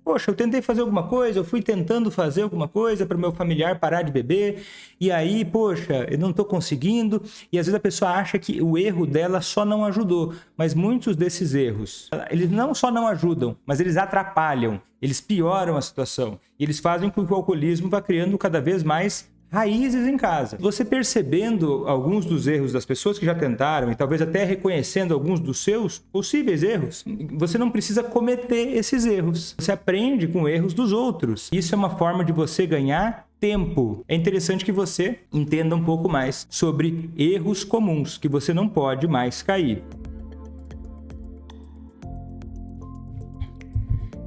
Poxa, eu tentei fazer alguma coisa, eu fui tentando fazer alguma coisa para o meu familiar parar de beber, e aí, poxa, eu não estou conseguindo. E às vezes a pessoa acha que o erro dela só não ajudou, mas muitos desses erros, eles não só não ajudam, mas eles atrapalham, eles pioram a situação. E eles fazem com que o alcoolismo vá criando cada vez mais raízes em casa. Você percebendo alguns dos erros das pessoas que já tentaram e talvez até reconhecendo alguns dos seus possíveis erros, você não precisa cometer esses erros. Você aprende com erros dos outros. Isso é uma forma de você ganhar tempo. É interessante que você entenda um pouco mais sobre erros comuns que você não pode mais cair.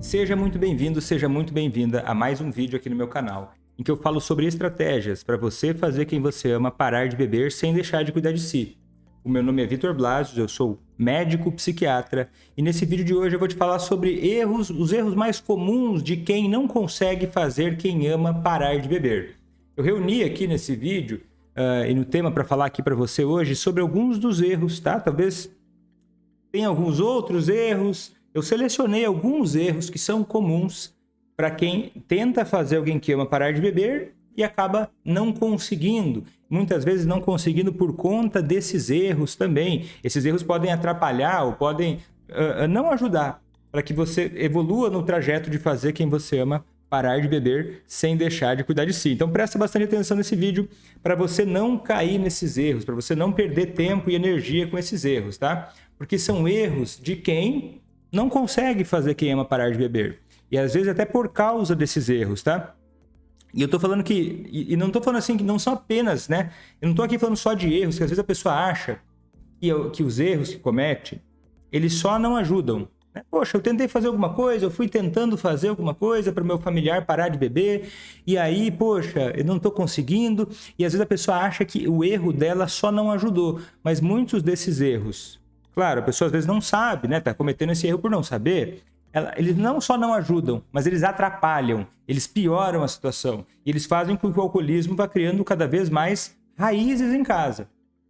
Seja muito bem-vindo, seja muito bem-vinda a mais um vídeo aqui no meu canal, em que eu falo sobre estratégias para você fazer quem você ama parar de beber sem deixar de cuidar de si. O meu nome é Vitor Blasius, eu sou médico psiquiatra e nesse vídeo de hoje eu vou te falar sobre os erros mais comuns de quem não consegue fazer quem ama parar de beber. Eu reuni aqui nesse vídeo e no tema para falar aqui para você hoje sobre alguns dos erros, tá? Talvez tenha alguns outros erros. Eu selecionei alguns erros que são comuns para quem tenta fazer alguém que ama parar de beber e acaba não conseguindo. Muitas vezes não conseguindo por conta desses erros também. Esses erros podem atrapalhar ou podem não ajudar para que você evolua no trajeto de fazer quem você ama parar de beber sem deixar de cuidar de si. Então presta bastante atenção nesse vídeo para você não cair nesses erros, para você não perder tempo e energia com esses erros, tá? Porque são erros de quem não consegue fazer quem ama parar de beber. E às vezes até por causa desses erros, tá? E eu tô falando que... E não tô falando assim que não são apenas, né? Eu não tô aqui falando só de erros, que às vezes a pessoa acha que os erros que comete, eles só não ajudam. Né? Poxa, eu tentei fazer alguma coisa, eu fui tentando fazer alguma coisa para o meu familiar parar de beber, e aí, poxa, eu não tô conseguindo. E às vezes a pessoa acha que o erro dela só não ajudou. Mas muitos desses erros... Claro, a pessoa às vezes não sabe, né? Tá cometendo esse erro por não saber. Eles não só não ajudam, mas eles atrapalham, eles pioram a situação. E eles fazem com que o alcoolismo vá criando cada vez mais raízes em casa,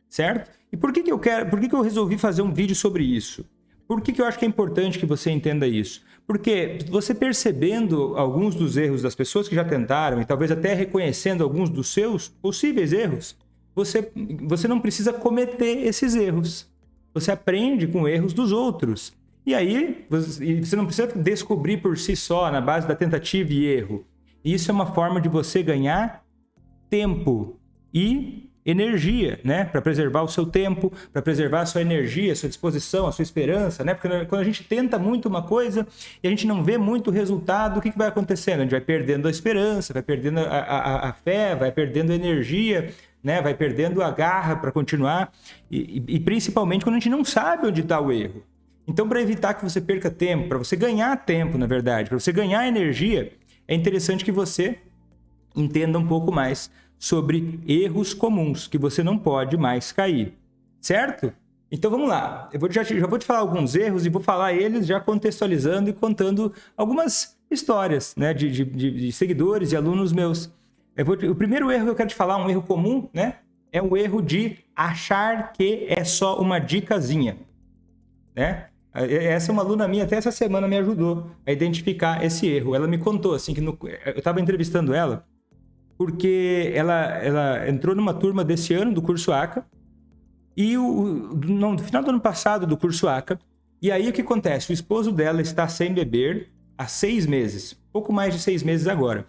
certo? E por que eu resolvi fazer um vídeo sobre isso? Por que eu acho que é importante que você entenda isso? Porque você percebendo alguns dos erros das pessoas que já tentaram e talvez até reconhecendo alguns dos seus possíveis erros, você não precisa cometer esses erros. Você aprende com erros dos outros. E aí, você não precisa descobrir por si só, na base da tentativa e erro. Isso é uma forma de você ganhar tempo e energia, né? Para preservar o seu tempo, para preservar a sua energia, a sua disposição, a sua esperança, né? Porque quando a gente tenta muito uma coisa e a gente não vê muito resultado, o que vai acontecendo? A gente vai perdendo a esperança, vai perdendo a fé, vai perdendo a energia, né? Vai perdendo a garra para continuar e principalmente quando a gente não sabe onde está o erro. Então, para evitar que você perca tempo, para você ganhar tempo, na verdade, para você ganhar energia, é interessante que você entenda um pouco mais sobre erros comuns que você não pode mais cair, certo? Então vamos lá, já vou te falar alguns erros e vou falar eles já contextualizando e contando algumas histórias, né, de seguidores e alunos meus. O primeiro erro que eu quero te falar, um erro comum, né? É o erro de achar que é só uma dicasinha, né? Essa é uma aluna minha, até essa semana me ajudou a identificar esse erro. Ela me contou, assim, que eu estava entrevistando ela, porque ela entrou numa turma desse ano do curso ACA, e no final do ano passado do curso ACA, e aí o que acontece? O esposo dela está sem beber há 6 meses, pouco mais de 6 meses agora.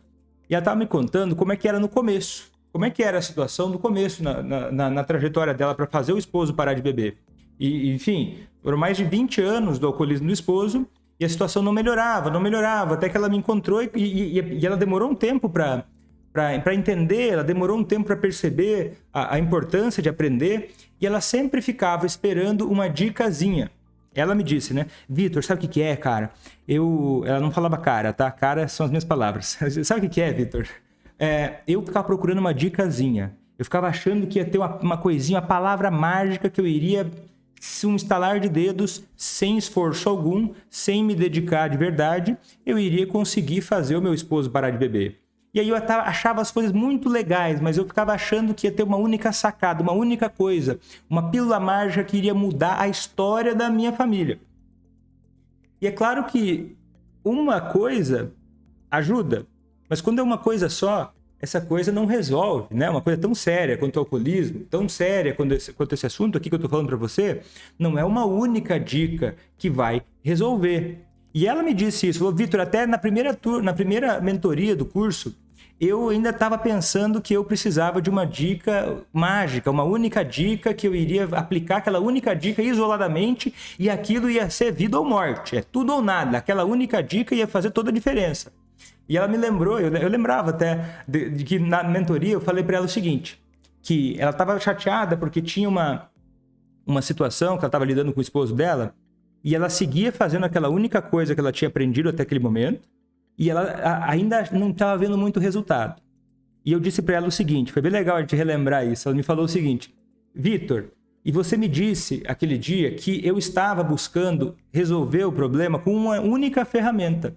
E ela estava me contando como é que era no começo, como é que era a situação no começo, na trajetória dela para fazer o esposo parar de beber. E, enfim, foram mais de 20 anos do alcoolismo do esposo e a situação não melhorava, até que ela me encontrou e ela demorou um tempo para entender, ela demorou um tempo para perceber a importância de aprender e ela sempre ficava esperando uma dicasinha. Ela me disse, né? Vitor, sabe o que é, cara? Ela não falava cara, tá? Cara são as minhas palavras. Sabe o que é, Vitor? Eu ficava procurando uma dicasinha. Eu ficava achando que ia ter uma coisinha, uma palavra mágica que eu iria, se um estalar de dedos, sem esforço algum, sem me dedicar de verdade, eu iria conseguir fazer o meu esposo parar de beber. E aí eu achava as coisas muito legais, mas eu ficava achando que ia ter uma única sacada, uma única coisa, uma pílula mágica que iria mudar a história da minha família. E é claro que uma coisa ajuda, mas quando é uma coisa só, essa coisa não resolve, né? Uma coisa tão séria quanto o alcoolismo, tão séria quanto esse assunto aqui que eu tô falando para você, não é uma única dica que vai resolver. E ela me disse isso, falou, Vitor, até na primeira mentoria do curso, eu ainda estava pensando que eu precisava de uma dica mágica, uma única dica que eu iria aplicar aquela única dica isoladamente e aquilo ia ser vida ou morte, é tudo ou nada, aquela única dica ia fazer toda a diferença. E ela me lembrou, eu lembrava até de que na mentoria eu falei para ela o seguinte, que ela estava chateada porque tinha uma situação que ela estava lidando com o esposo dela e ela seguia fazendo aquela única coisa que ela tinha aprendido até aquele momento e ela ainda não estava vendo muito resultado. E eu disse para ela o seguinte, foi bem legal a gente relembrar isso, ela me falou o seguinte, Vitor, e você me disse aquele dia que eu estava buscando resolver o problema com uma única ferramenta.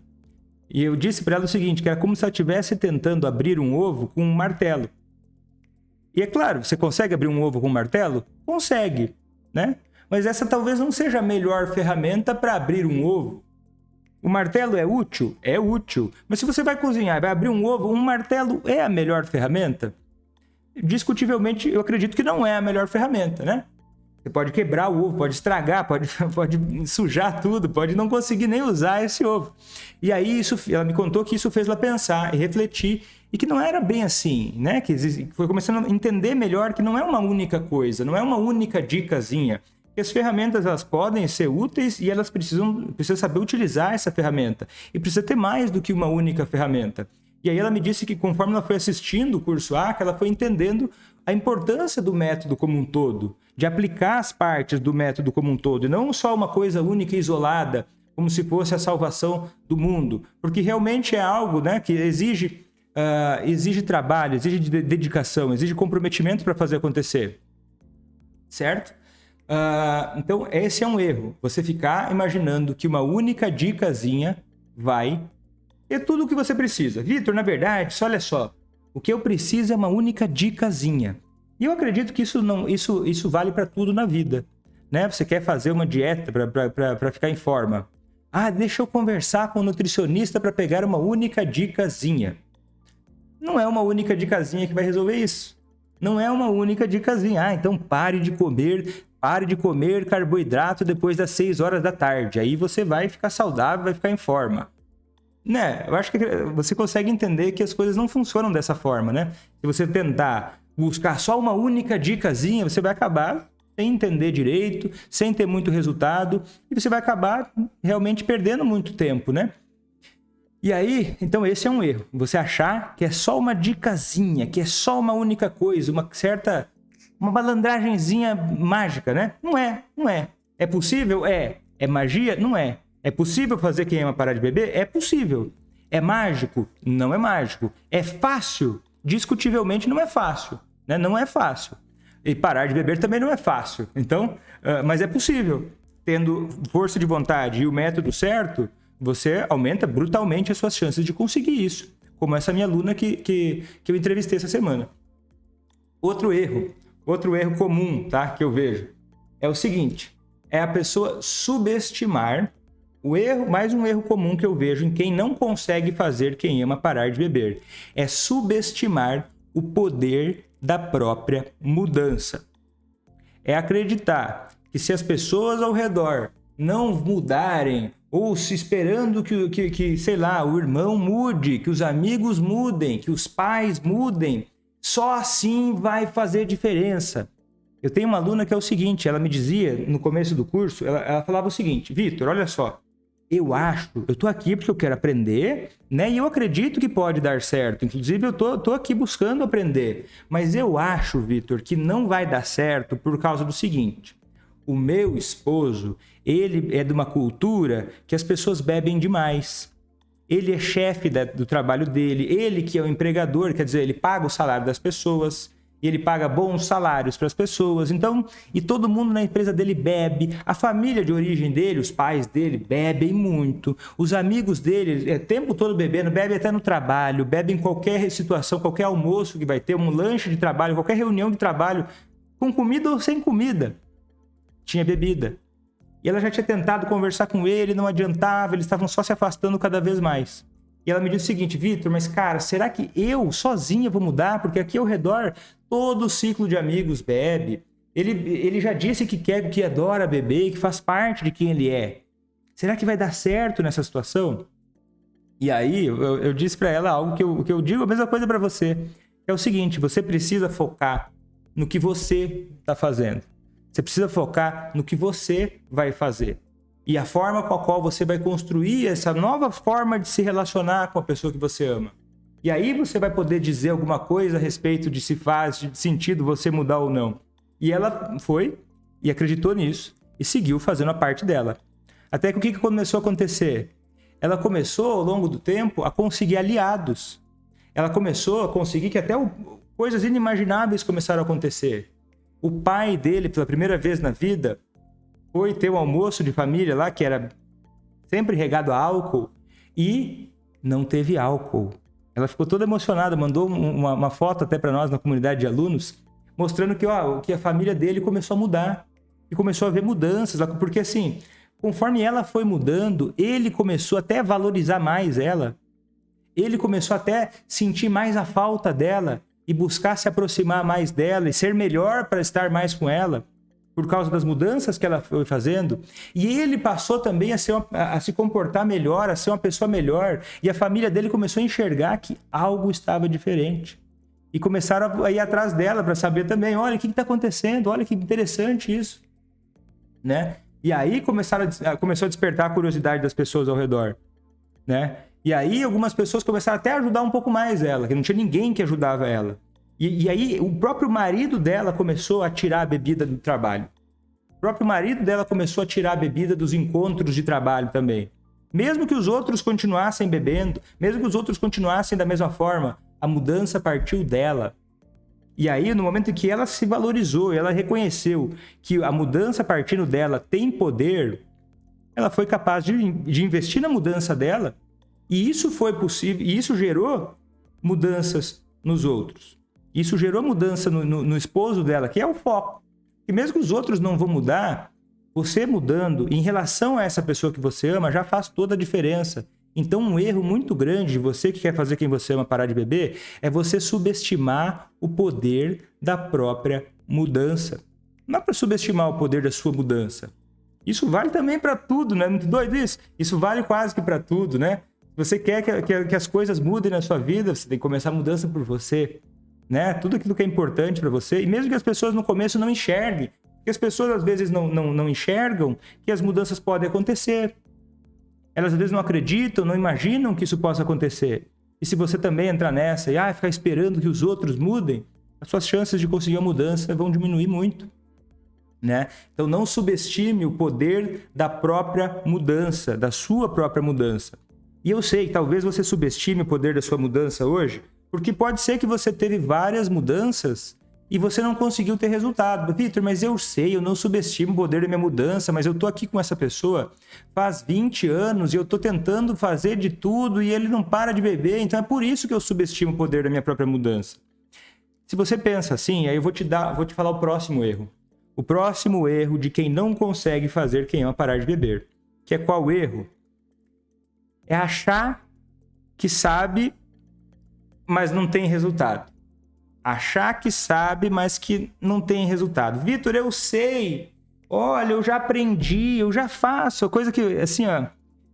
E eu disse para ela o seguinte, que era como se ela estivesse tentando abrir um ovo com um martelo. E é claro, você consegue abrir um ovo com um martelo? Consegue, né? Mas essa talvez não seja a melhor ferramenta para abrir um ovo. O martelo é útil? É útil. Mas se você vai cozinhar e vai abrir um ovo, um martelo é a melhor ferramenta? Discutivelmente, eu acredito que não é a melhor ferramenta, né? Você pode quebrar o ovo, pode estragar, pode sujar tudo, pode não conseguir nem usar esse ovo. E aí ela me contou que isso fez ela pensar e refletir e que não era bem assim, né? Que foi começando a entender melhor que não é uma única coisa, não é uma única dicasinha. Que as ferramentas elas podem ser úteis e elas precisam saber utilizar essa ferramenta. E precisa ter mais do que uma única ferramenta. E aí ela me disse que conforme ela foi assistindo o curso A, que ela foi entendendo a importância do método como um todo, de aplicar as partes do método como um todo, e não só uma coisa única e isolada, como se fosse a salvação do mundo, porque realmente é algo, né, que exige trabalho, exige dedicação, exige comprometimento para fazer acontecer, certo? Então esse é um erro, você ficar imaginando que uma única dicasinha vai ter tudo o que você precisa. Vitor, na verdade, olha só, o que eu preciso é uma única dicasinha. E eu acredito que isso vale para tudo na vida, né? Você quer fazer uma dieta para ficar em forma. Deixa eu conversar com o nutricionista para pegar uma única dicasinha. Não é uma única dicasinha que vai resolver isso. Não é uma única dicasinha. Então pare de comer carboidrato depois das 6 horas da tarde. Aí você vai ficar saudável, vai ficar em forma. Né? Eu acho que você consegue entender que as coisas não funcionam dessa forma, né? Se você tentar buscar só uma única dicasinha, você vai acabar sem entender direito, sem ter muito resultado, e você vai acabar realmente perdendo muito tempo, né? E aí, então esse é um erro. Você achar que é só uma dicasinha, que é só uma única coisa, uma malandragenzinha mágica, né? Não é. É possível? É. É magia? Não é. É possível fazer quem ama parar de beber? É possível. É mágico? Não é mágico. É fácil? Discutivelmente não é fácil, né? Não é fácil. E parar de beber também não é fácil. Então, mas é possível. Tendo força de vontade e o método certo, você aumenta brutalmente as suas chances de conseguir isso. Como essa minha aluna que eu entrevistei essa semana. Outro erro comum, tá? Que eu vejo é o seguinte, é a pessoa subestimar mais um erro comum que eu vejo em quem não consegue fazer quem ama parar de beber. É subestimar o poder da própria mudança. É acreditar que se as pessoas ao redor não mudarem, ou se esperando que sei lá, o irmão mude, que os amigos mudem, que os pais mudem, só assim vai fazer diferença. Eu tenho uma aluna que é o seguinte, ela me dizia no começo do curso, ela falava o seguinte, Vitor, olha só, eu tô aqui porque eu quero aprender, né? E eu acredito que pode dar certo. Inclusive, eu tô aqui buscando aprender. Mas eu acho, Vitor, que não vai dar certo por causa do seguinte. O meu esposo, ele é de uma cultura que as pessoas bebem demais. Ele é chefe do trabalho dele, ele que é o empregador, quer dizer, ele paga o salário das pessoas, e ele paga bons salários para as pessoas, então, e todo mundo na empresa dele bebe, a família de origem dele, os pais dele bebem muito, os amigos dele, o tempo todo bebendo, bebe até no trabalho, bebe em qualquer situação, qualquer almoço que vai ter, um lanche de trabalho, qualquer reunião de trabalho, com comida ou sem comida, tinha bebida. E ela já tinha tentado conversar com ele, não adiantava, eles estavam só se afastando cada vez mais. E ela me disse o seguinte: Vitor, mas cara, será que eu sozinha vou mudar? Porque aqui ao redor, todo o ciclo de amigos bebe. Ele já disse que quer, que adora beber, que faz parte de quem ele é. Será que vai dar certo nessa situação? E aí eu disse para ela algo que eu digo a mesma coisa para você. É o seguinte: você precisa focar no que você está fazendo. Você precisa focar no que você vai fazer. E a forma com a qual você vai construir essa nova forma de se relacionar com a pessoa que você ama. E aí você vai poder dizer alguma coisa a respeito de se faz de sentido você mudar ou não. E ela foi e acreditou nisso e seguiu fazendo a parte dela. Até que o que começou a acontecer? Ela começou, ao longo do tempo, a conseguir aliados. Ela começou a conseguir que até coisas inimagináveis começaram a acontecer. O pai dele, pela primeira vez na vida, foi ter um almoço de família lá, que era sempre regado a álcool, e não teve álcool. Ela ficou toda emocionada, mandou uma foto até para nós na comunidade de alunos, mostrando que a família dele começou a mudar. E começou a ver mudanças, porque assim, conforme ela foi mudando, ele começou até a valorizar mais ela. Ele começou até a sentir mais a falta dela e buscar se aproximar mais dela e ser melhor para estar mais com ela, por causa das mudanças que ela foi fazendo. E ele passou também a se comportar melhor, a ser uma pessoa melhor. E a família dele começou a enxergar que algo estava diferente. E começaram a ir atrás dela para saber também: olha, o que está acontecendo? Olha que interessante isso. Né? E aí começou a despertar a curiosidade das pessoas ao redor. Né? E aí algumas pessoas começaram até a ajudar um pouco mais ela, que não tinha ninguém que ajudava ela. E aí o próprio marido dela começou a tirar a bebida do trabalho. O próprio marido dela começou a tirar a bebida dos encontros de trabalho também. Mesmo que os outros continuassem bebendo, mesmo que os outros continuassem da mesma forma, a mudança partiu dela. E aí, no momento em que ela se valorizou, ela reconheceu que a mudança partindo dela tem poder, ela foi capaz de investir na mudança dela. E isso foi possível, e isso gerou mudanças nos outros. Isso gerou mudança no esposo dela, que é o foco. E mesmo que os outros não vão mudar, você mudando em relação a essa pessoa que você ama já faz toda a diferença. Então, um erro muito grande de você que quer fazer quem você ama parar de beber é você subestimar o poder da própria mudança. Não é para subestimar o poder da sua mudança. Isso vale também para tudo, né? Muito doido isso? Isso vale quase que para tudo, né? Se você quer que as coisas mudem na sua vida, você tem que começar a mudança por você, né? Tudo aquilo que é importante para você. E mesmo que as pessoas no começo não enxerguem, porque as pessoas às vezes não enxergam que as mudanças podem acontecer. Elas às vezes não acreditam, não imaginam que isso possa acontecer. E se você também entrar nessa e ficar esperando que os outros mudem, as suas chances de conseguir a mudança vão diminuir muito. Né? Então não subestime o poder da própria mudança, da sua própria mudança. E eu sei que talvez você subestime o poder da sua mudança hoje, porque pode ser que você teve várias mudanças e você não conseguiu ter resultado. Vitor, mas eu sei, eu não subestimo o poder da minha mudança, mas eu tô aqui com essa pessoa faz 20 anos e eu tô tentando fazer de tudo e ele não para de beber, então é por isso que eu subestimo o poder da minha própria mudança. Se você pensa assim, aí eu vou te falar o próximo erro. O próximo erro de quem não consegue fazer quem ama parar de beber. Que é qual erro? É achar que sabe, mas não tem resultado. Achar que sabe, mas que não tem resultado. Vitor, eu sei. Olha, eu já aprendi, eu já faço. Coisa que, assim, ó,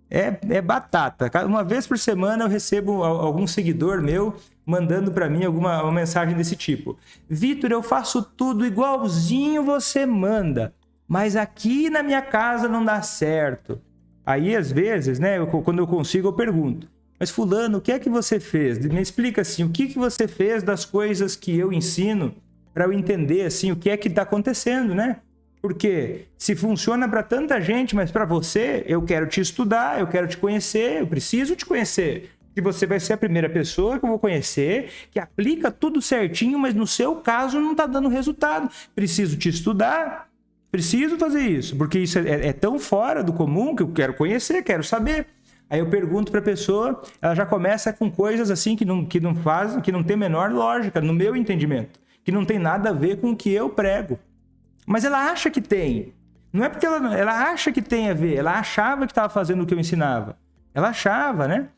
é batata. Uma vez por semana eu recebo algum seguidor meu mandando para mim uma mensagem desse tipo. Vitor, eu faço tudo igualzinho você manda, mas aqui na minha casa não dá certo. Aí, às vezes, né, quando eu consigo, eu pergunto. Mas fulano, o que é que você fez? Me explica assim, o que você fez das coisas que eu ensino para eu entender assim, o que é que está acontecendo, né? Porque se funciona para tanta gente, mas para você, eu quero te estudar, eu quero te conhecer, eu preciso te conhecer. E você vai ser a primeira pessoa que eu vou conhecer, que aplica tudo certinho, mas no seu caso não está dando resultado. Preciso te estudar, preciso fazer isso, porque isso é tão fora do comum que eu quero conhecer, quero saber. Aí eu pergunto para a pessoa, ela já começa com coisas assim que não fazem, que não tem a menor lógica, no meu entendimento, que não tem nada a ver com o que eu prego. Mas ela acha que tem. Não é porque ela acha que tem a ver, ela achava que estava fazendo o que eu ensinava. Ela achava, né?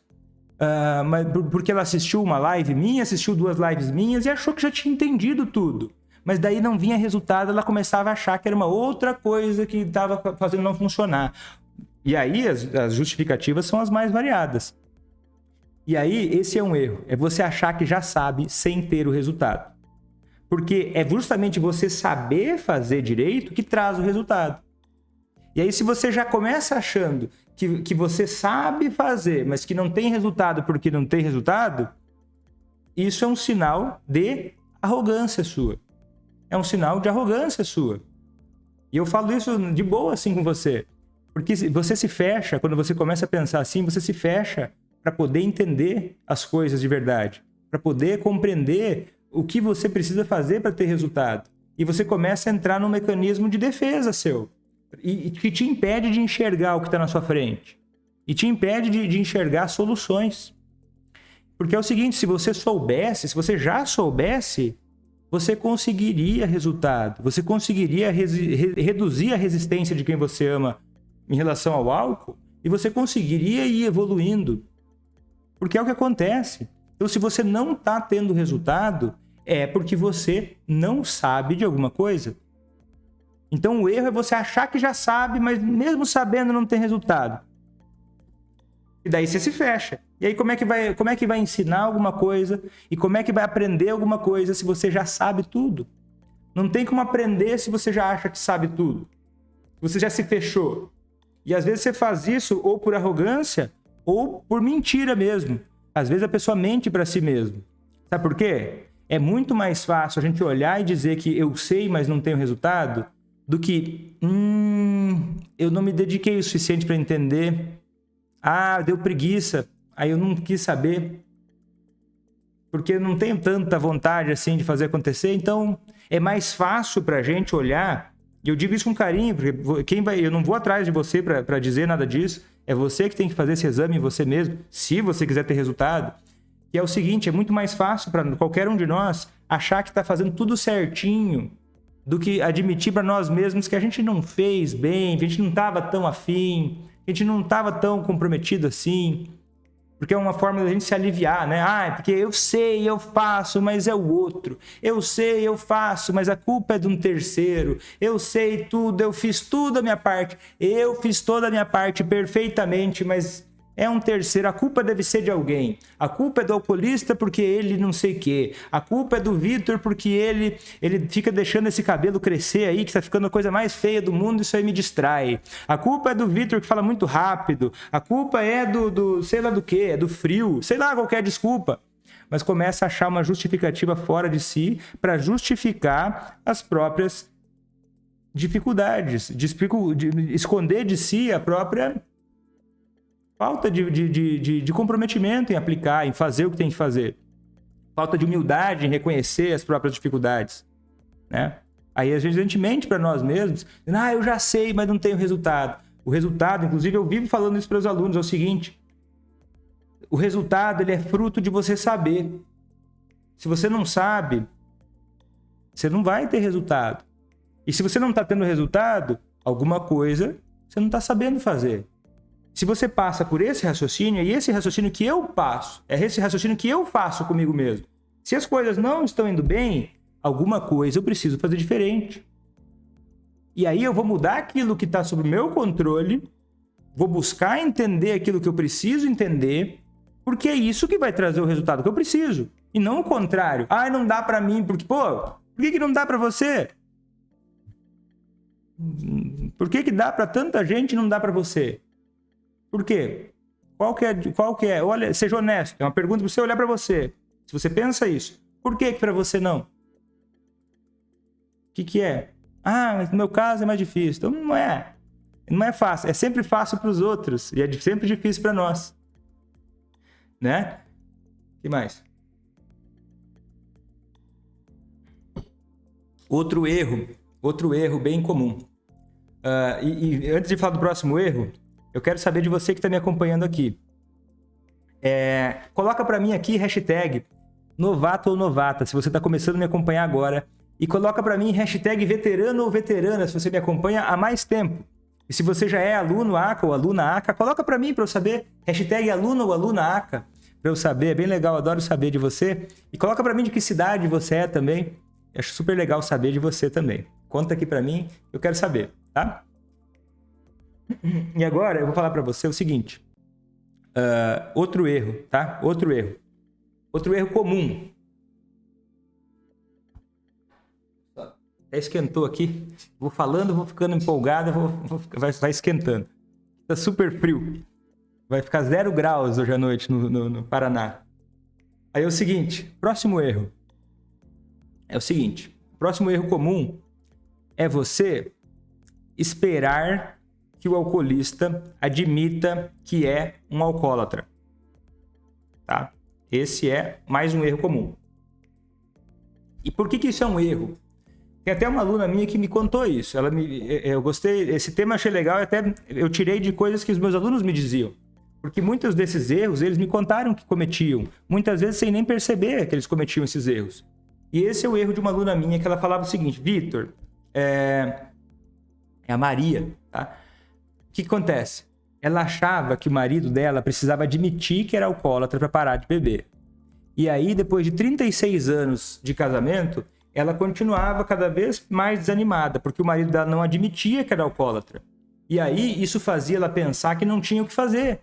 Mas porque ela assistiu uma live minha, assistiu 2 lives minhas e achou que já tinha entendido tudo. Mas daí não vinha resultado, ela começava a achar que era uma outra coisa que estava fazendo não funcionar. E aí as justificativas são as mais variadas. E aí esse é um erro, é você achar que já sabe sem ter o resultado. Porque é justamente você saber fazer direito que traz o resultado. E aí, se você já começa achando que você sabe fazer, mas que não tem resultado porque não tem resultado, isso é um sinal de arrogância sua. É um sinal de arrogância sua. E eu falo isso de boa assim com você. Porque você se fecha, quando você começa a pensar assim, você se fecha para poder entender as coisas de verdade. Para poder compreender o que você precisa fazer para ter resultado. E você começa a entrar num mecanismo de defesa seu. E que te impede de enxergar o que está na sua frente. E te impede de enxergar soluções. Porque é o seguinte, se você soubesse, se você já soubesse, você conseguiria resultado. Você conseguiria reduzir a resistência de quem você ama em relação ao álcool. E você conseguiria ir evoluindo. Porque é o que acontece. Então, se você não está tendo resultado, é porque você não sabe de alguma coisa. Então, o erro é você achar que já sabe, mas mesmo sabendo não tem resultado. E daí você se fecha. E aí como é que vai ensinar alguma coisa? E como é que vai aprender alguma coisa se você já sabe tudo? Não tem como aprender se você já acha que sabe tudo. Você já se fechou. E às vezes você faz isso ou por arrogância ou por mentira mesmo. Às vezes a pessoa mente para si mesma. Sabe por quê? É muito mais fácil a gente olhar e dizer que eu sei, mas não tenho resultado, do que eu não me dediquei o suficiente para entender. Deu preguiça, aí eu não quis saber, porque eu não tenho tanta vontade assim de fazer acontecer. Então é mais fácil para a gente olhar, e eu digo isso com carinho, porque eu não vou atrás de você para dizer nada disso, é você que tem que fazer esse exame em você mesmo, se você quiser ter resultado. E é o seguinte, é muito mais fácil para qualquer um de nós achar que está fazendo tudo certinho do que admitir para nós mesmos que a gente não fez bem, que a gente não estava tão afim, que a gente não estava tão comprometido assim. Porque é uma forma da gente se aliviar, né? Porque eu sei, eu faço, mas é o outro. Eu sei, eu faço, mas a culpa é de um terceiro. Eu sei tudo, eu fiz tudo a minha parte. Eu fiz toda a minha parte perfeitamente, mas é um terceiro. A culpa deve ser de alguém. A culpa é do alcoolista porque ele não sei o quê. A culpa é do Vitor porque ele fica deixando esse cabelo crescer aí, que tá ficando a coisa mais feia do mundo, isso aí me distrai. A culpa é do Vitor que fala muito rápido. A culpa é do sei lá do quê, é do frio. Sei lá, qualquer desculpa. Mas começa a achar uma justificativa fora de si para justificar as próprias dificuldades. De esconder de si a própria falta de comprometimento em aplicar, em fazer o que tem que fazer. Falta de humildade em reconhecer as próprias dificuldades, né? Aí, às vezes, a gente mente para nós mesmos. Eu já sei, mas não tenho resultado. O resultado, inclusive, eu vivo falando isso para os alunos, é o seguinte. O resultado, ele é fruto de você saber. Se você não sabe, você não vai ter resultado. E se você não está tendo resultado, alguma coisa você não está sabendo fazer. Se você passa por esse raciocínio, e esse raciocínio que eu passo, é esse raciocínio que eu faço comigo mesmo. Se as coisas não estão indo bem, alguma coisa eu preciso fazer diferente. E aí eu vou mudar aquilo que está sob o meu controle, vou buscar entender aquilo que eu preciso entender, porque é isso que vai trazer o resultado que eu preciso. E não o contrário. Não dá para mim, porque, por que não dá para você? Por que dá para tanta gente e não dá para você? Por quê? Qual que é? Olha, seja honesto. É uma pergunta para você olhar para você. Se você pensa isso, por que para você não? O que é? Mas no meu caso é mais difícil. Então não é. Não é fácil. É sempre fácil para os outros. E é sempre difícil para nós. Né? O que mais? Outro erro bem comum. E antes de falar do próximo erro, eu quero saber de você que está me acompanhando aqui. Coloca para mim aqui hashtag novato ou novata, se você está começando a me acompanhar agora e coloca para mim hashtag veterano ou veterana se você me acompanha há mais tempo. E se você já é aluno ACA ou aluna ACA, coloca para mim para eu saber, hashtag aluno ou aluna ACA, para eu saber, é bem legal, adoro saber de você. E coloca para mim de que cidade você é também, eu acho super legal saber de você também. Conta aqui para mim, eu quero saber, tá? E agora eu vou falar para você o seguinte, outro erro, tá? Outro erro comum. Até esquentou aqui, vou falando, vou ficando empolgado, vai esquentando. Tá super frio, vai ficar 0 graus hoje à noite no Paraná. Aí é o seguinte, próximo erro. É o seguinte, o próximo erro comum é você esperar que o alcoolista admita que é um alcoólatra. Tá? Esse é mais um erro comum. E por que isso é um erro? Tem até uma aluna minha que me contou isso. Eu gostei, esse tema achei legal, até eu tirei de coisas que os meus alunos me diziam. Porque muitos desses erros, eles me contaram que cometiam. Muitas vezes sem nem perceber que eles cometiam esses erros. E esse é o erro de uma aluna minha, que ela falava o seguinte, Vitor, é a Maria, tá? O que acontece? Ela achava que o marido dela precisava admitir que era alcoólatra para parar de beber. E aí, depois de 36 anos de casamento, ela continuava cada vez mais desanimada, porque o marido dela não admitia que era alcoólatra. E aí, isso fazia ela pensar que não tinha o que fazer.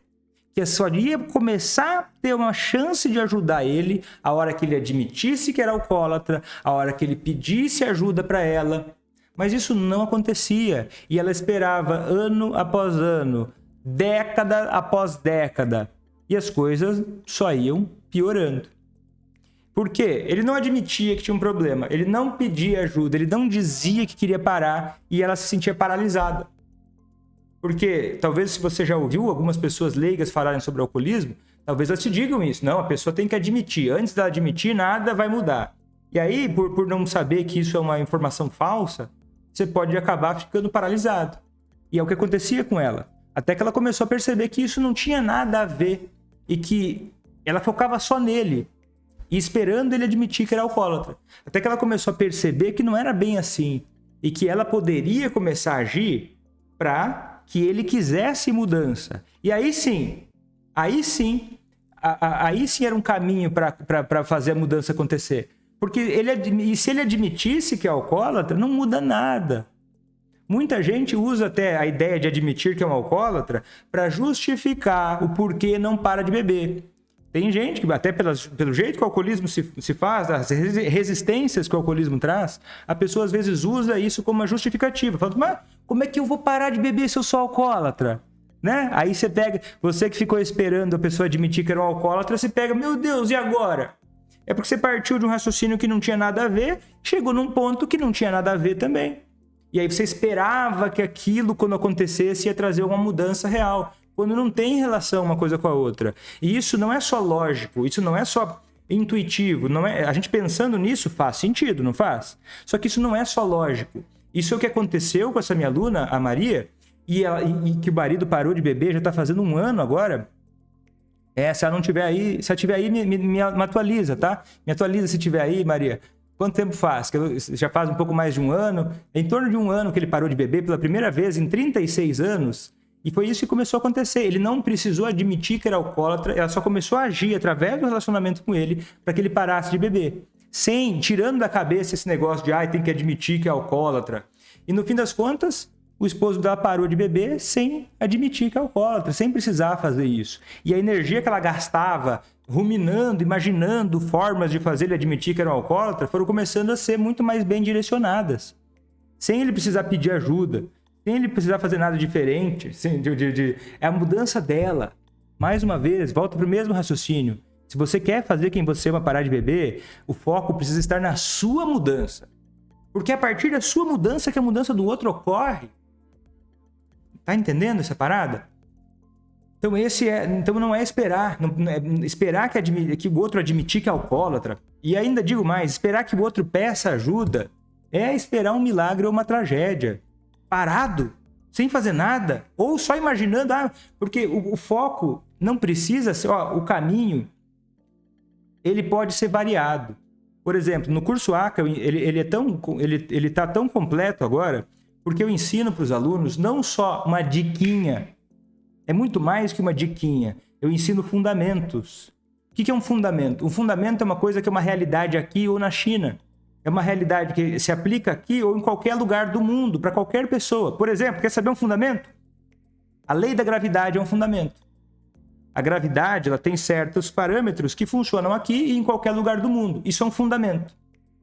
Que só ia começar a ter uma chance de ajudar ele a hora que ele admitisse que era alcoólatra, a hora que ele pedisse ajuda para ela. Mas isso não acontecia. E ela esperava ano após ano, década após década. E as coisas só iam piorando. Por quê? Ele não admitia que tinha um problema. Ele não pedia ajuda. Ele não dizia que queria parar. E ela se sentia paralisada. Porque talvez, se você já ouviu algumas pessoas leigas falarem sobre alcoolismo, talvez elas te digam isso. Não, a pessoa tem que admitir. Antes dela admitir, nada vai mudar. E aí, por não saber que isso é uma informação falsa, você pode acabar ficando paralisado. E é o que acontecia com ela. Até que ela começou a perceber que isso não tinha nada a ver e que ela focava só nele e esperando ele admitir que era alcoólatra. Até que ela começou a perceber que não era bem assim e que ela poderia começar a agir para que ele quisesse mudança. E aí sim era um caminho para fazer a mudança acontecer. Porque se ele admitisse que é alcoólatra, não muda nada. Muita gente usa até a ideia de admitir que é um alcoólatra para justificar o porquê não para de beber. Tem gente que, até pelo jeito que o alcoolismo se faz, as resistências que o alcoolismo traz, a pessoa às vezes usa isso como uma justificativa. Fala, mas como é que eu vou parar de beber se eu sou alcoólatra? Né? Aí você que ficou esperando a pessoa admitir que era um alcoólatra, você pega, meu Deus, e agora? É porque você partiu de um raciocínio que não tinha nada a ver, chegou num ponto que não tinha nada a ver também. E aí você esperava que aquilo, quando acontecesse, ia trazer uma mudança real, quando não tem relação uma coisa com a outra. E isso não é só lógico, isso não é só intuitivo, não é. A gente pensando nisso faz sentido, não faz? Só que isso não é só lógico. Isso é o que aconteceu com essa minha aluna, a Maria, e que o marido parou de beber, já está fazendo 1 ano agora. Se ela não tiver aí, se ela tiver aí, me atualiza, tá? Me atualiza se tiver aí, Maria. Quanto tempo faz? Já faz um pouco mais de 1 ano. Em torno de 1 ano que ele parou de beber pela primeira vez em 36 anos. E foi isso que começou a acontecer. Ele não precisou admitir que era alcoólatra, ela só começou a agir através do relacionamento com ele para que ele parasse de beber. Tirando da cabeça esse negócio de tem que admitir que é alcoólatra. E no fim das contas, o esposo dela parou de beber sem admitir que é alcoólatra, sem precisar fazer isso. E a energia que ela gastava ruminando, imaginando formas de fazer ele admitir que era um alcoólatra, foram começando a ser muito mais bem direcionadas. Sem ele precisar pedir ajuda, sem ele precisar fazer nada diferente. É a mudança dela. Mais uma vez, volta para o mesmo raciocínio. Se você quer fazer quem você ama parar de beber, o foco precisa estar na sua mudança. Porque é a partir da sua mudança que a mudança do outro ocorre. Tá entendendo essa parada? Então não é esperar. Esperar que o outro admitir que é alcoólatra. E ainda digo mais, esperar que o outro peça ajuda é esperar um milagre ou uma tragédia. Parado, sem fazer nada, ou só imaginando, porque o foco não precisa ser, o caminho, ele pode ser variado. Por exemplo, no curso ACA, ele tá tão completo agora, porque eu ensino para os alunos não só uma diquinha, é muito mais que uma diquinha. Eu ensino fundamentos. O que é um fundamento? Um fundamento é uma coisa que é uma realidade aqui ou na China. É uma realidade que se aplica aqui ou em qualquer lugar do mundo, para qualquer pessoa. Por exemplo, quer saber um fundamento? A lei da gravidade é um fundamento. A gravidade, ela tem certos parâmetros que funcionam aqui e em qualquer lugar do mundo. Isso é um fundamento.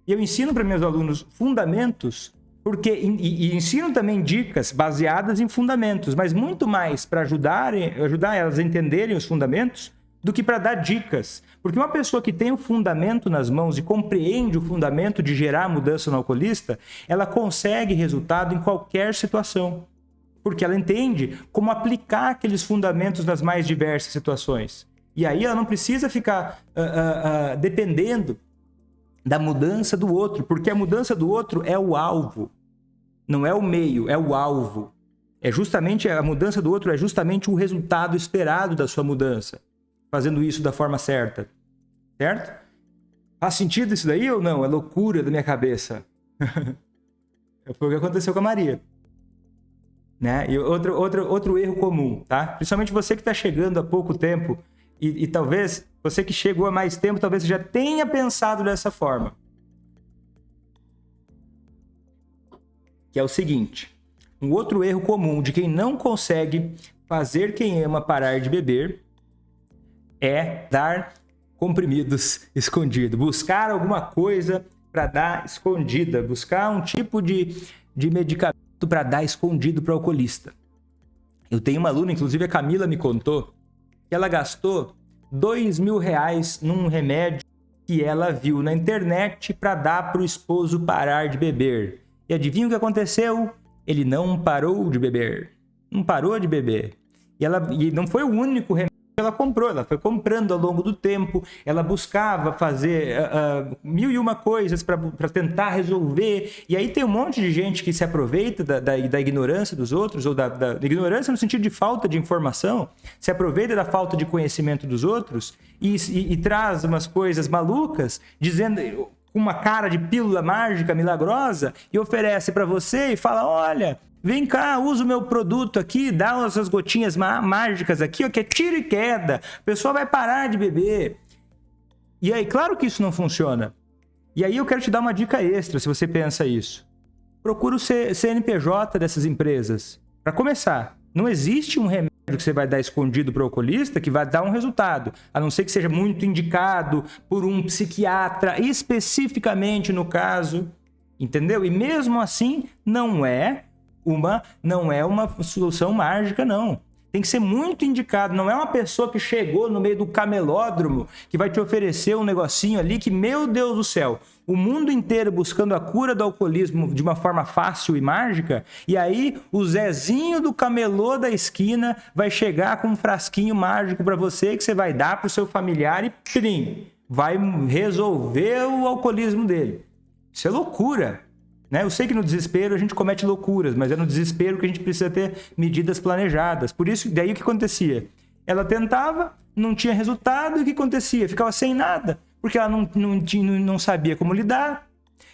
E eu ensino para meus alunos fundamentos, e ensino também dicas baseadas em fundamentos, mas muito mais para ajudar elas a entenderem os fundamentos do que para dar dicas. Porque uma pessoa que tem o fundamento nas mãos e compreende o fundamento de gerar mudança no alcoolista, ela consegue resultado em qualquer situação. Porque ela entende como aplicar aqueles fundamentos nas mais diversas situações. E aí ela não precisa ficar dependendo da mudança do outro, porque a mudança do outro é o alvo. Não é o meio, é o alvo. A mudança do outro é justamente o resultado esperado da sua mudança. Fazendo isso da forma certa. Certo? Faz sentido isso daí ou não? É loucura da minha cabeça. Foi o que aconteceu com a Maria. Né? E outro erro comum, tá? Principalmente você que está chegando há pouco tempo e talvez você que chegou há mais tempo, talvez você já tenha pensado dessa forma. Que é o seguinte, um outro erro comum de quem não consegue fazer quem ama parar de beber é dar comprimidos escondidos, buscar alguma coisa para dar escondida, buscar um tipo de medicamento para dar escondido para o alcoolista. Eu tenho uma aluna, inclusive a Camila me contou, que ela gastou R$2.000 num remédio que ela viu na internet para dar para o esposo parar de beber. E adivinha o que aconteceu? Ele não parou de beber. Não parou de beber. E não foi o único remédio que ela comprou. Ela foi comprando ao longo do tempo. Ela buscava fazer mil e uma coisas para tentar resolver. E aí tem um monte de gente que se aproveita da ignorância dos outros, ou da ignorância no sentido de falta de informação, se aproveita da falta de conhecimento dos outros e traz umas coisas malucas, dizendo uma cara de pílula mágica milagrosa e oferece para você e fala, olha, vem cá, usa o meu produto aqui, dá essas gotinhas mágicas aqui, ó, que é tiro e queda, a pessoa vai parar de beber. E aí, claro que isso não funciona. E aí eu quero te dar uma dica extra, se você pensa isso. Procura o CNPJ dessas empresas. Para começar, não existe um remédio que você vai dar escondido para o alcoolista que vai dar um resultado, a não ser que seja muito indicado por um psiquiatra, especificamente no caso, entendeu? E mesmo assim, não é uma solução mágica, não. Tem que ser muito indicado, não é uma pessoa que chegou no meio do camelódromo que vai te oferecer um negocinho ali que, meu Deus do céu, o mundo inteiro buscando a cura do alcoolismo de uma forma fácil e mágica, e aí o Zezinho do camelô da esquina vai chegar com um frasquinho mágico para você que você vai dar para o seu familiar e plim, vai resolver o alcoolismo dele. Isso é loucura. Né? Eu sei que no desespero a gente comete loucuras, mas é no desespero que a gente precisa ter medidas planejadas. Por isso, daí o que acontecia? Ela tentava, não tinha resultado, e o que acontecia? Ficava sem nada, porque ela não sabia como lidar,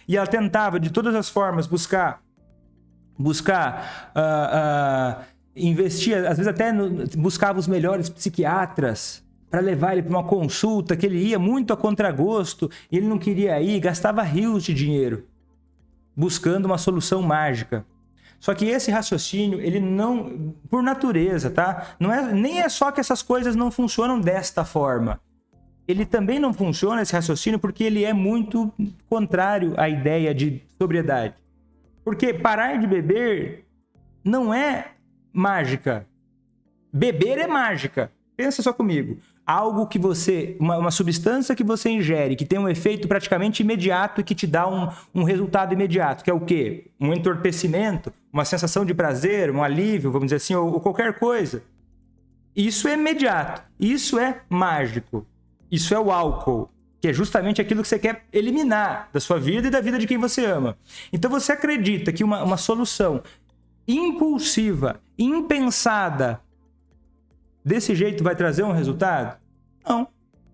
e ela tentava de todas as formas buscar investir, às vezes até buscava os melhores psiquiatras para levar ele para uma consulta, que ele ia muito a contragosto, e ele não queria ir, gastava rios de dinheiro buscando uma solução mágica. Só que esse raciocínio, ele não, por natureza, tá? Nem é só que essas coisas não funcionam desta forma. Ele também não funciona, esse raciocínio, porque ele é muito contrário à ideia de sobriedade. Porque parar de beber não é mágica. Beber é mágica. Pensa só comigo. Algo que uma substância que você ingere, que tem um efeito praticamente imediato e que te dá um resultado imediato, que é o quê? Um entorpecimento, uma sensação de prazer, um alívio, vamos dizer assim, ou qualquer coisa. Isso é imediato. Isso é mágico. Isso é o álcool, que é justamente aquilo que você quer eliminar da sua vida e da vida de quem você ama. Então você acredita que uma solução impulsiva, impensada, desse jeito vai trazer um resultado? Não.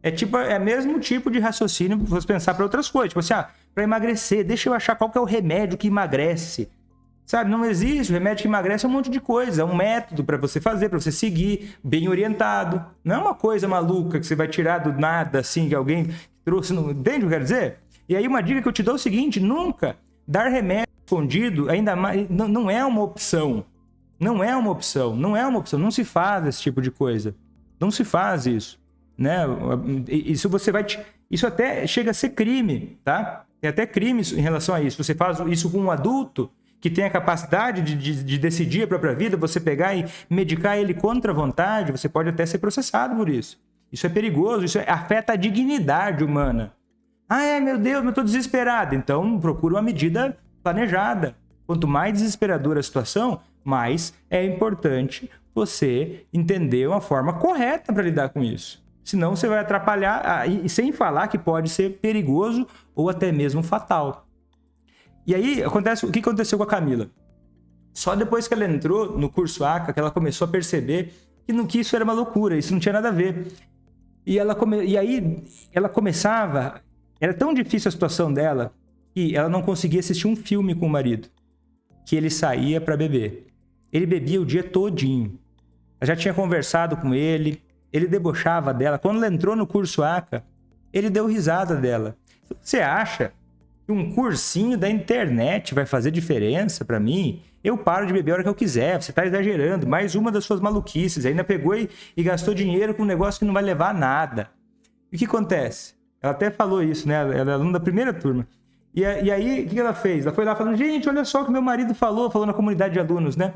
É o mesmo tipo de raciocínio que você pensar para outras coisas. Tipo assim, para emagrecer, deixa eu achar qual que é o remédio que emagrece. Sabe, não existe. O remédio que emagrece é um monte de coisa. É um método para você fazer, para você seguir, bem orientado. Não é uma coisa maluca que você vai tirar do nada, assim, que alguém trouxe. Entende o que eu quero dizer? E aí uma dica que eu te dou é o seguinte: nunca dar remédio escondido, ainda mais, não é uma opção. Não é uma opção. Não se faz esse tipo de coisa. Não se faz isso. Né? Isso até chega a ser crime, tá? Tem até crime em relação a isso. Você faz isso com um adulto que tem a capacidade de decidir a própria vida, você pegar e medicar ele contra a vontade, você pode até ser processado por isso. Isso é perigoso, isso afeta a dignidade humana. Meu Deus, eu estou desesperado. Então, procura uma medida planejada. Quanto mais desesperadora a situação, mais é importante você entender uma forma correta para lidar com isso. Senão você vai atrapalhar, e sem falar que pode ser perigoso ou até mesmo fatal. E aí, o que aconteceu com a Camila? Só depois que ela entrou no curso ACA, que ela começou a perceber que isso era uma loucura, isso não tinha nada a ver. E aí, ela começava... Era tão difícil a situação dela que ela não conseguia assistir um filme com o marido, que ele saía para beber. Ele bebia o dia todinho. Ela já tinha conversado com ele debochava dela. Quando ela entrou no curso ACA, ele deu risada dela. Você acha que um cursinho da internet vai fazer diferença para mim? Eu paro de beber a hora que eu quiser, você tá exagerando. Mais uma das suas maluquices. Ainda pegou e gastou dinheiro com um negócio que não vai levar a nada. E o que acontece? Ela até falou isso, né? Ela é aluna da primeira turma. E aí, o que ela fez? Ela foi lá falando, gente, olha só o que meu marido falou na comunidade de alunos, né?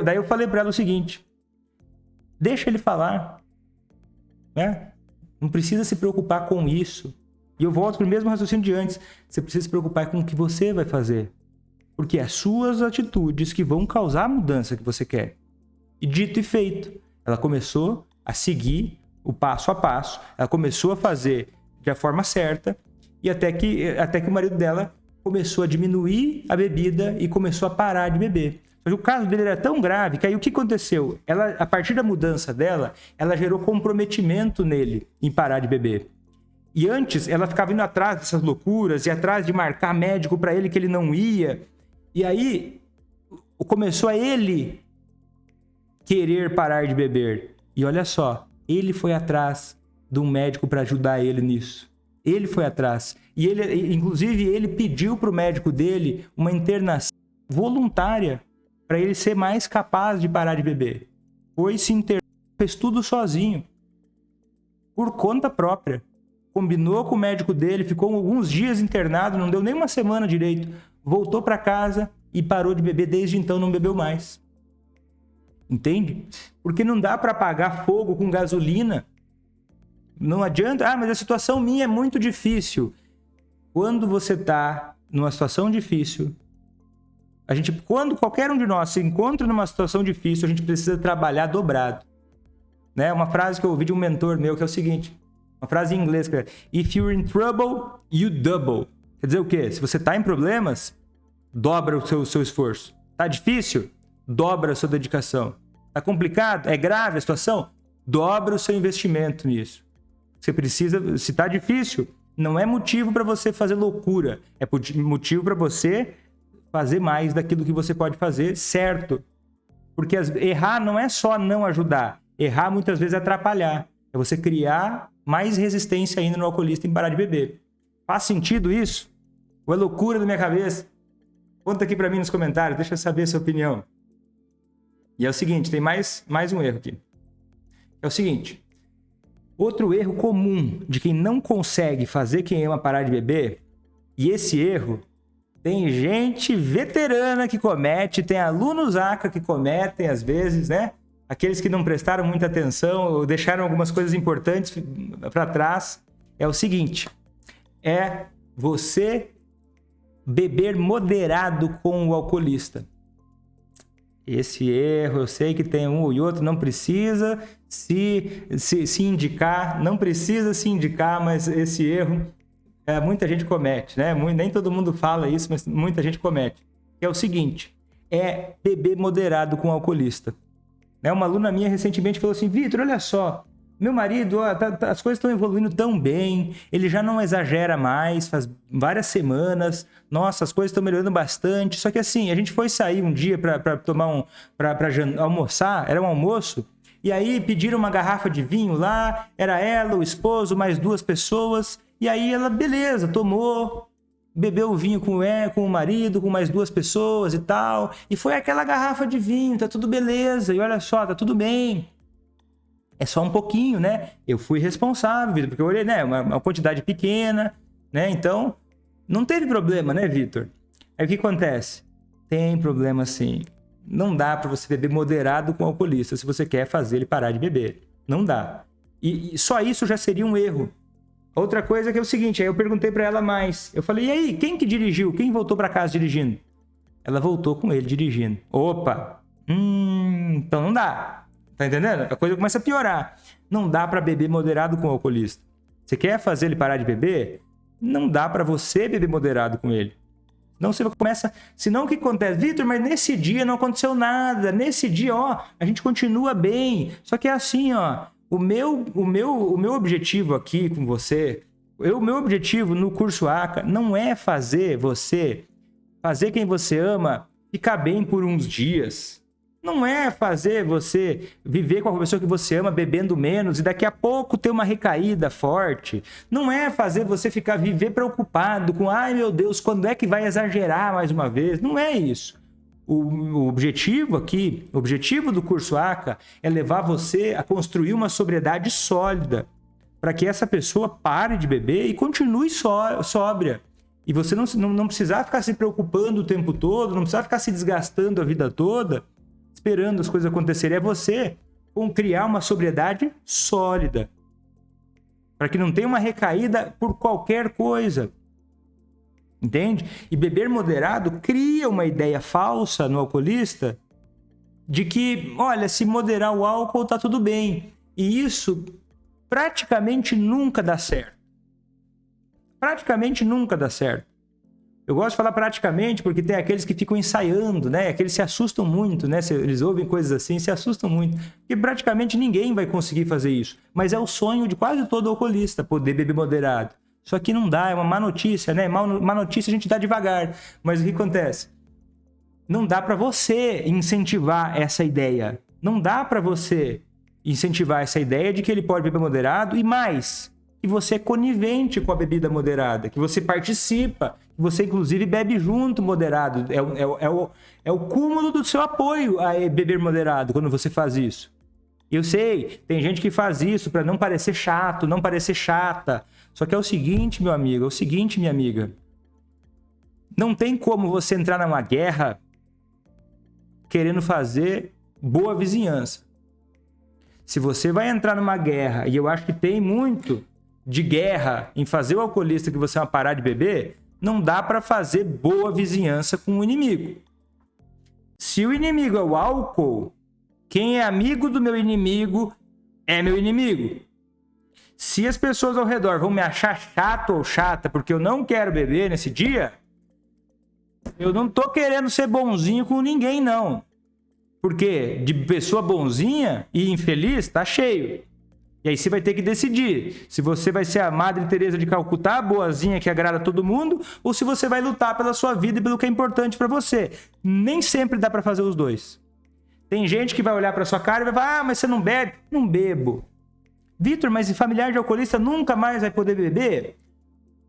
Daí eu falei para ela o seguinte: deixa ele falar, né? Não precisa se preocupar com isso. E eu volto para o mesmo raciocínio de antes. Você precisa se preocupar com o que você vai fazer. Porque é as suas atitudes que vão causar a mudança que você quer. E dito e feito, ela começou a seguir o passo a passo. Ela começou a fazer da forma certa. E até que o marido dela começou a diminuir a bebida e começou a parar de beber. Só que o caso dele era tão grave que aí o que aconteceu? Ela, a partir da mudança dela, ela gerou comprometimento nele em parar de beber. E antes, ela ficava indo atrás dessas loucuras, e atrás de marcar médico para ele que ele não ia. E aí, começou a ele querer parar de beber. E olha só, ele foi atrás de um médico para ajudar ele nisso. Ele foi atrás. E inclusive, ele pediu para o médico dele uma internação voluntária para ele ser mais capaz de parar de beber. Foi se internar, fez tudo sozinho, por conta própria. Combinou com o médico dele, ficou alguns dias internado, não deu nem uma semana direito. Voltou para casa e parou de beber. Desde então não bebeu mais. Entende? Porque não dá para apagar fogo com gasolina. Não adianta. Mas a situação minha é muito difícil. Quando você está numa situação difícil, quando qualquer um de nós se encontra numa situação difícil, a gente precisa trabalhar dobrado. Né? Uma frase que eu ouvi de um mentor meu que é o seguinte. Uma frase em inglês que é: If you're in trouble, you double. Quer dizer o quê? Se você está em problemas, dobra o seu esforço. Tá difícil? Dobra a sua dedicação. Tá complicado? É grave a situação? Dobra o seu investimento nisso. Você precisa, se tá difícil, não é motivo para você fazer loucura. É motivo para você fazer mais daquilo que você pode fazer certo. Porque errar não é só não ajudar. Errar muitas vezes é atrapalhar. É você criar mais resistência ainda no alcoolista em parar de beber. Faz sentido isso? Ou é loucura da minha cabeça? Conta aqui para mim nos comentários, deixa eu saber a sua opinião. E é o seguinte, tem mais um erro aqui. É o seguinte, outro erro comum de quem não consegue fazer quem ama parar de beber, e esse erro tem gente veterana que comete, tem alunos ACA que cometem às vezes, né? Aqueles que não prestaram muita atenção ou deixaram algumas coisas importantes para trás, é o seguinte: é você beber moderado com o alcoolista. Esse erro, eu sei que tem um e outro, não precisa se indicar, não precisa se indicar, mas esse erro muita gente comete, né? Nem todo mundo fala isso, mas muita gente comete. É o seguinte, é beber moderado com o alcoolista. Uma aluna minha recentemente falou assim: Vitor, olha só, Meu marido, ó, as coisas estão evoluindo tão bem, ele já não exagera mais, faz várias semanas, nossa, as coisas estão melhorando bastante. Só que assim, a gente foi sair um dia para tomar para almoçar, era um almoço, e aí pediram uma garrafa de vinho lá, era ela, o esposo, mais 2 pessoas, e aí ela, beleza, tomou, bebeu o vinho com o marido, com mais 2 pessoas e tal, e foi aquela garrafa de vinho, tá tudo beleza, e olha só, tá tudo bem. É só um pouquinho, né? Eu fui responsável, Vitor, porque eu olhei, né? Uma quantidade pequena, né? Então, não teve problema, né, Vitor? Aí o que acontece? Tem problema sim. Não dá para você beber moderado com o alcoolista se você quer fazer ele parar de beber. Não dá. E só isso já seria um erro. Outra coisa que é o seguinte, aí eu perguntei para ela mais. Eu falei, e aí, quem que dirigiu? Quem voltou para casa dirigindo? Ela voltou com ele dirigindo. Opa! Então não dá. Tá entendendo? A coisa começa a piorar. Não dá para beber moderado com o alcoolista. Você quer fazer ele parar de beber? Não dá para você beber moderado com ele. Não, você começa... Senão o que acontece? Vitor, mas nesse dia não aconteceu nada. Nesse dia, ó, a gente continua bem. Só que é assim, ó. O meu objetivo aqui com você... O meu objetivo no curso ACA não é fazer quem você ama ficar bem por uns dias. Não é fazer você viver com a pessoa que você ama bebendo menos e daqui a pouco ter uma recaída forte. Não é fazer você viver preocupado com, ai meu Deus, quando é que vai exagerar mais uma vez? Não é isso. O objetivo aqui, o objetivo do curso ACA é levar você a construir uma sobriedade sólida para que essa pessoa pare de beber e continue sóbria. E você não precisar ficar se preocupando o tempo todo, não precisar ficar se desgastando a vida toda esperando as coisas acontecerem. É você criar uma sobriedade sólida. Para que não tenha uma recaída por qualquer coisa. Entende? E beber moderado cria uma ideia falsa no alcoolista de que, olha, se moderar o álcool tá tudo bem. E isso praticamente nunca dá certo. Praticamente nunca dá certo. Eu gosto de falar praticamente porque tem aqueles que ficam ensaiando, né? Aqueles se assustam muito, né? Eles ouvem coisas assim, se assustam muito. Porque praticamente ninguém vai conseguir fazer isso. Mas é o sonho de quase todo alcoolista, poder beber moderado. Só que não dá, é uma má notícia, né? Má notícia a gente dá devagar. Mas o que acontece? Não dá para você incentivar essa ideia. Não dá para você incentivar essa ideia de que ele pode beber moderado e mais, que você é conivente com a bebida moderada, que você participa, que você inclusive bebe junto moderado. É o cúmulo do seu apoio a beber moderado quando você faz isso. Eu sei, tem gente que faz isso para não parecer chato, não parecer chata. Só que é o seguinte, meu amigo, é o seguinte, minha amiga. Não tem como você entrar numa guerra querendo fazer boa vizinhança. Se você vai entrar numa guerra, e eu acho que tem muito de guerra em fazer o alcoolista que você vai parar de beber, não dá para fazer boa vizinhança com o inimigo. Se o inimigo é o álcool, quem é amigo do meu inimigo é meu inimigo. Se as pessoas ao redor vão me achar chato ou chata porque eu não quero beber nesse dia, eu não tô querendo ser bonzinho com ninguém, não. Porque de pessoa bonzinha e infeliz tá cheio. E aí você vai ter que decidir se você vai ser a Madre Teresa de Calcutá, boazinha que agrada todo mundo, ou se você vai lutar pela sua vida e pelo que é importante para você. Nem sempre dá para fazer os dois. Tem gente que vai olhar para sua cara e vai falar, mas você não bebe? Não bebo. Vitor, mas familiar de alcoolista nunca mais vai poder beber?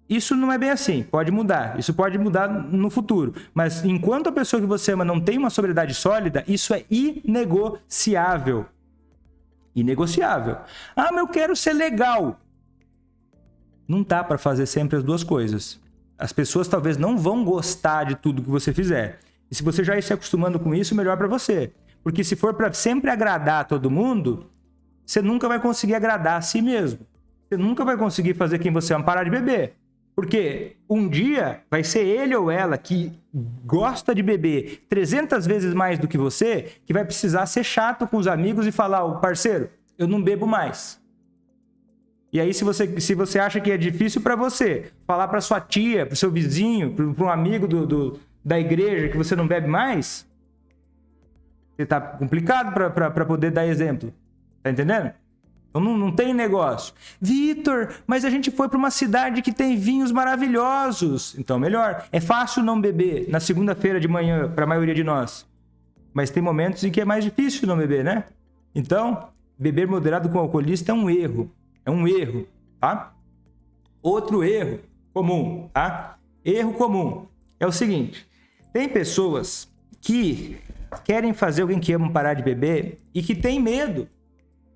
Isso não é bem assim, pode mudar. Isso pode mudar no futuro. Mas enquanto a pessoa que você ama não tem uma sobriedade sólida, isso é inegociável. Inegociável. Ah, mas eu quero ser legal. Não dá para fazer sempre as duas coisas. As pessoas talvez não vão gostar de tudo que você fizer. E se você já ir se acostumando com isso, melhor para você. Porque se for para sempre agradar todo mundo, você nunca vai conseguir agradar a si mesmo. Você nunca vai conseguir fazer quem você ama parar de beber. Porque um dia vai ser ele ou ela que gosta de beber 300 vezes mais do que você, que vai precisar ser chato com os amigos e falar, ô parceiro, eu não bebo mais. E aí se você acha que é difícil para você falar para sua tia, para seu vizinho, para um amigo da igreja que você não bebe mais, você tá complicado para poder dar exemplo. Tá entendendo? Então não tem negócio. Vitor, mas a gente foi para uma cidade que tem vinhos maravilhosos. Então melhor. É fácil não beber na segunda-feira de manhã para a maioria de nós. Mas tem momentos em que é mais difícil não beber, né? Então, beber moderado com alcoolista é um erro. É um erro, tá? Outro erro comum, tá? Erro comum é o seguinte. Tem pessoas que querem fazer alguém que ama parar de beber e que tem medo.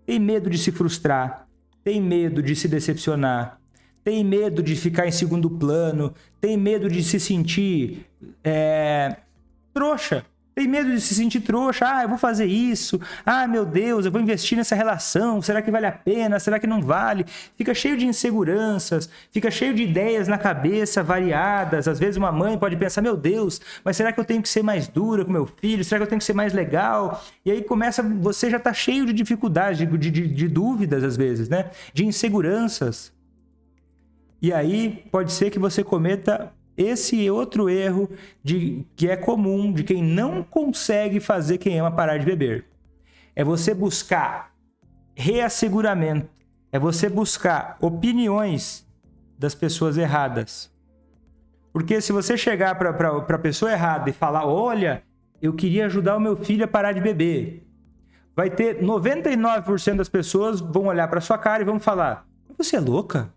Tem medo de se frustrar, tem medo de se decepcionar, tem medo de ficar em segundo plano, tem medo de se sentir trouxa. Tem medo de se sentir trouxa. Eu vou fazer isso. Meu Deus, eu vou investir nessa relação. Será que vale a pena? Será que não vale? Fica cheio de inseguranças, fica cheio de ideias na cabeça variadas. Às vezes uma mãe pode pensar, meu Deus, mas será que eu tenho que ser mais dura com meu filho? Será que eu tenho que ser mais legal? E aí você já está cheio de dificuldades, de dúvidas às vezes, né? De inseguranças. E aí pode ser que você cometa esse outro erro que é comum de quem não consegue fazer quem ama parar de beber. É você buscar reasseguramento. É você buscar opiniões das pessoas erradas. Porque se você chegar para a pessoa errada e falar, olha, eu queria ajudar o meu filho a parar de beber, vai ter 99% das pessoas vão olhar para sua cara e vão falar, você é louca?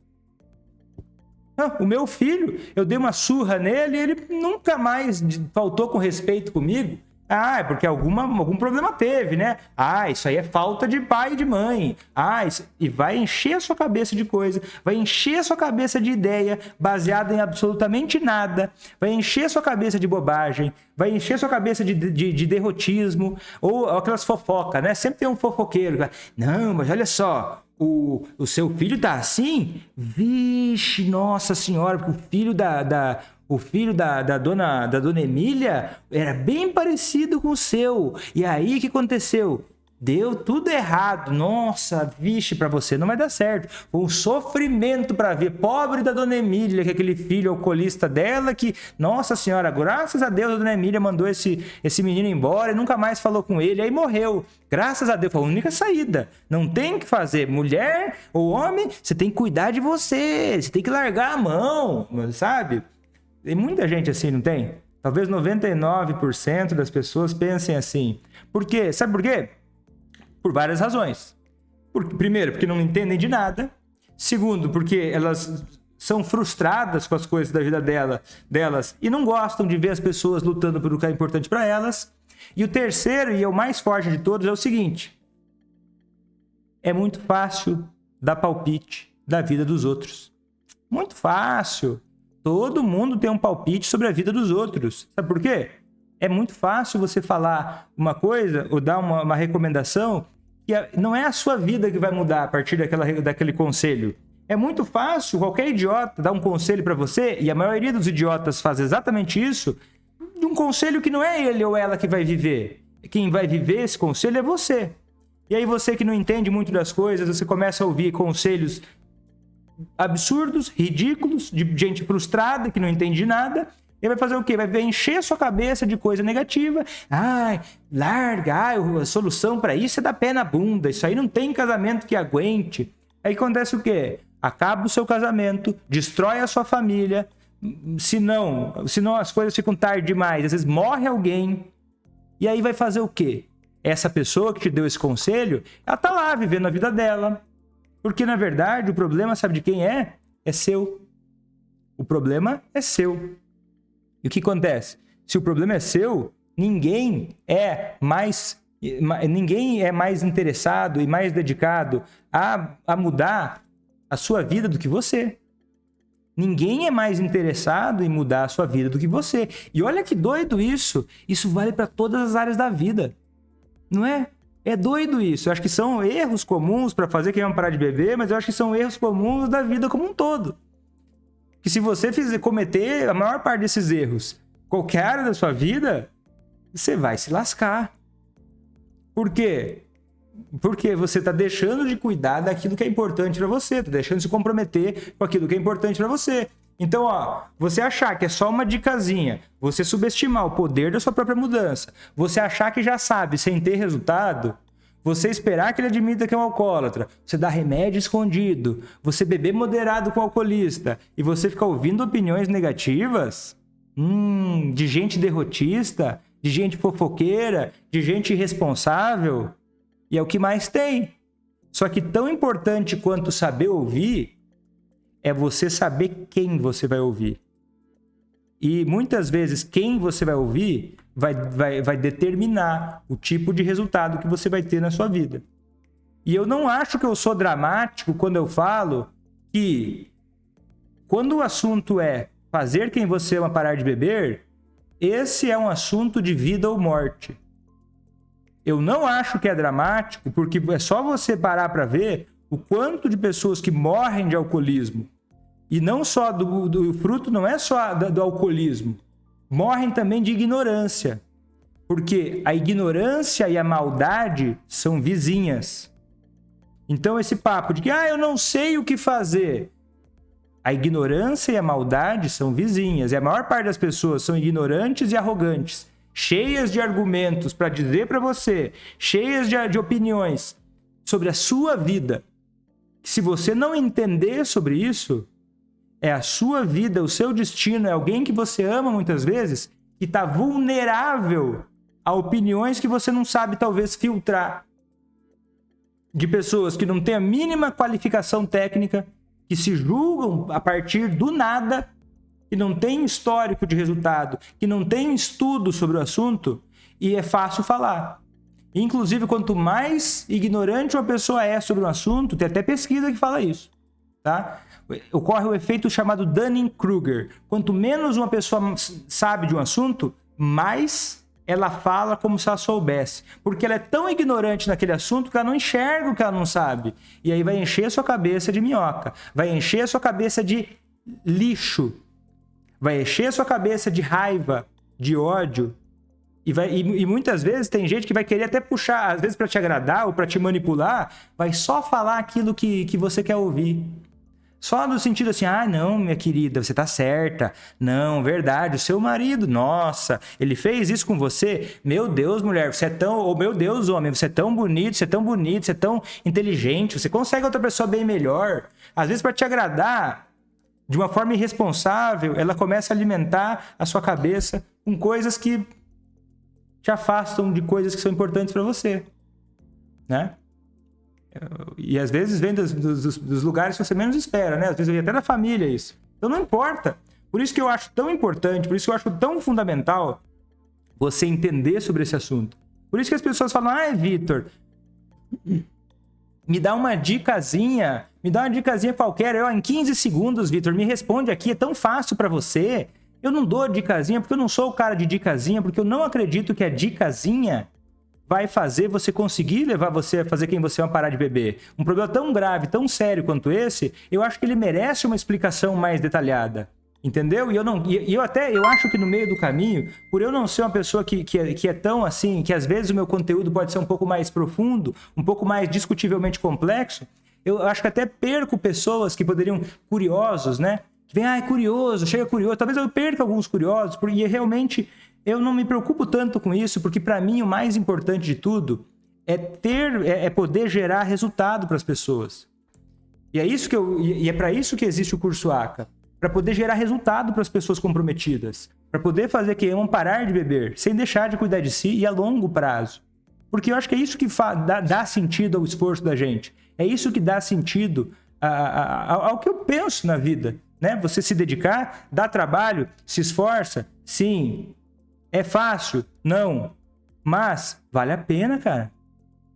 Não, o meu filho, eu dei uma surra nele e ele nunca mais faltou com respeito comigo. É porque algum problema teve, né? Isso aí é falta de pai e de mãe. E vai encher a sua cabeça de coisa, vai encher a sua cabeça de ideia baseada em absolutamente nada, vai encher a sua cabeça de bobagem, vai encher a sua cabeça de derrotismo, ou aquelas fofocas, né? Sempre tem um fofoqueiro que fala, não, mas olha só, o seu filho tá assim? Vixe, nossa senhora, porque o filho da dona Emília era bem parecido com o seu. E aí, o que aconteceu? Deu tudo errado. Nossa, vixe, pra você não vai dar certo. Foi um sofrimento pra ver. Pobre da dona Emília, que é aquele filho alcoolista dela, que, nossa senhora, graças a Deus a dona Emília mandou esse menino embora e nunca mais falou com ele. Aí morreu. Graças a Deus, foi a única saída. Não tem o que fazer. Mulher ou homem, você tem que cuidar de você. Você tem que largar a mão, sabe? Tem muita gente assim, não tem? Talvez 99% das pessoas pensem assim. Por quê? Sabe por quê? Por várias razões. Primeiro, porque não entendem de nada. Segundo, porque elas são frustradas com as coisas da vida delas e não gostam de ver as pessoas lutando por o que é importante para elas. E o terceiro, e é o mais forte de todos, é o seguinte. É muito fácil dar palpite da vida dos outros. Muito fácil. Todo mundo tem um palpite sobre a vida dos outros. Sabe por quê? É muito fácil você falar uma coisa ou dar uma recomendação que não é a sua vida que vai mudar a partir daquele conselho. É muito fácil qualquer idiota dar um conselho para você, e a maioria dos idiotas faz exatamente isso, de um conselho que não é ele ou ela que vai viver. Quem vai viver esse conselho é você. E aí você que não entende muito das coisas, você começa a ouvir conselhos absurdos, ridículos, de gente frustrada que não entende nada. Ele vai fazer o quê? Vai encher a sua cabeça de coisa negativa. Larga. A solução para isso é dar pé na bunda. Isso aí não tem casamento que aguente. Aí acontece o quê? Acaba o seu casamento, destrói a sua família. Se não as coisas ficam tarde demais. Às vezes morre alguém. E aí vai fazer o quê? Essa pessoa que te deu esse conselho, ela tá lá vivendo a vida dela. Porque, na verdade, o problema, sabe de quem é? É seu. O problema é seu. E o que acontece? Se o problema é seu, ninguém é mais interessado e mais dedicado a mudar a sua vida do que você. Ninguém é mais interessado em mudar a sua vida do que você. E olha que doido isso. Isso vale para todas as áreas da vida. Não é? É doido isso. Eu acho que são erros comuns para fazer quem vai parar de beber, mas eu acho que são erros comuns da vida como um todo. Que se você cometer a maior parte desses erros, qualquer área da sua vida, você vai se lascar. Por quê? Porque você está deixando de cuidar daquilo que é importante para você, está deixando de se comprometer com aquilo que é importante para você. Então, você achar que é só uma dicasinha, você subestimar o poder da sua própria mudança, você achar que já sabe sem ter resultado, você esperar que ele admita que é um alcoólatra, você dar remédio escondido, você beber moderado com o alcoolista e você ficar ouvindo opiniões negativas de gente derrotista, de gente fofoqueira, de gente irresponsável, e é o que mais tem. Só que tão importante quanto saber ouvir é você saber quem você vai ouvir. E muitas vezes quem você vai ouvir vai determinar o tipo de resultado que você vai ter na sua vida. E eu não acho que eu sou dramático quando eu falo que quando o assunto é fazer quem você ama parar de beber, esse é um assunto de vida ou morte. Eu não acho que é dramático, porque é só você parar para ver o quanto de pessoas que morrem de alcoolismo. E não só do fruto, não é só do alcoolismo. Morrem também de ignorância. Porque a ignorância e a maldade são vizinhas. Então esse papo de que eu não sei o que fazer. A ignorância e a maldade são vizinhas. E a maior parte das pessoas são ignorantes e arrogantes. Cheias de argumentos para dizer para você, cheias de opiniões sobre a sua vida. Se você não entender sobre isso, é a sua vida, o seu destino, é alguém que você ama muitas vezes, que está vulnerável a opiniões que você não sabe talvez filtrar. De pessoas que não têm a mínima qualificação técnica, que se julgam a partir do nada, que não tem histórico de resultado, que não tem estudo sobre o assunto, e é fácil falar. Inclusive, quanto mais ignorante uma pessoa é sobre um assunto, tem até pesquisa que fala isso, tá? Ocorre o efeito chamado Dunning-Kruger. Quanto menos uma pessoa sabe de um assunto, mais ela fala como se ela soubesse. Porque ela é tão ignorante naquele assunto que ela não enxerga o que ela não sabe. E aí vai encher a sua cabeça de minhoca. Vai encher a sua cabeça de lixo. Vai encher a sua cabeça de raiva, de ódio. E muitas vezes tem gente que vai querer até puxar, às vezes para te agradar ou para te manipular, vai só falar aquilo que você quer ouvir. Só no sentido assim, não, minha querida, você tá certa. Não, verdade, o seu marido, nossa, ele fez isso com você? Meu Deus, mulher, você é tão... Ou meu Deus, homem, você é tão bonito, você é tão inteligente, você consegue outra pessoa bem melhor. Às vezes, para te agradar, de uma forma irresponsável, ela começa a alimentar a sua cabeça com coisas que te afastam de coisas que são importantes para você, né? E às vezes vem dos lugares que você menos espera, né? Às vezes vem até da família isso. Então não importa. Por isso que eu acho tão importante, por isso que eu acho tão fundamental você entender sobre esse assunto. Por isso que as pessoas falam, Vitor, me dá uma dicasinha qualquer. Em 15 segundos, Vitor, me responde aqui, é tão fácil para você. Eu não dou dicasinha porque eu não sou o cara de dicasinha, porque eu não acredito que a dicasinha vai fazer você conseguir levar você a fazer quem você é parar de beber. Um problema tão grave, tão sério quanto esse, eu acho que ele merece uma explicação mais detalhada. Entendeu? E eu acho que no meio do caminho, por eu não ser uma pessoa que é tão assim, que às vezes o meu conteúdo pode ser um pouco mais profundo, um pouco mais discutivelmente complexo, eu acho que até perco pessoas que poderiam, curiosos, né? Que vem, curioso, chega curioso. Talvez eu perca alguns curiosos, porque realmente eu não me preocupo tanto com isso, porque para mim o mais importante de tudo é poder gerar resultado para as pessoas. E é para isso que existe o curso ACA, para poder gerar resultado para as pessoas comprometidas, para poder fazer que amam parar de beber, sem deixar de cuidar de si e a longo prazo. Porque eu acho que é isso que dá sentido ao esforço da gente. É isso que dá sentido ao que eu penso na vida, né? Você se dedicar, dá trabalho, se esforça, sim. É fácil? Não. Mas vale a pena, cara.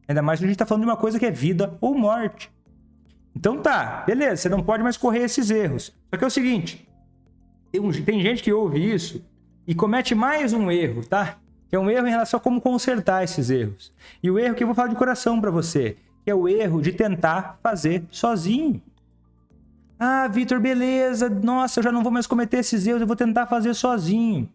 Ainda mais que a gente tá falando de uma coisa que é vida ou morte. Então tá, beleza, você não pode mais correr esses erros. Só que é o seguinte, tem gente que ouve isso e comete mais um erro, tá? Que é um erro em relação a como consertar esses erros. E o erro que eu vou falar de coração pra você, que é o erro de tentar fazer sozinho. Vitor, beleza, nossa, eu já não vou mais cometer esses erros, eu vou tentar fazer sozinho.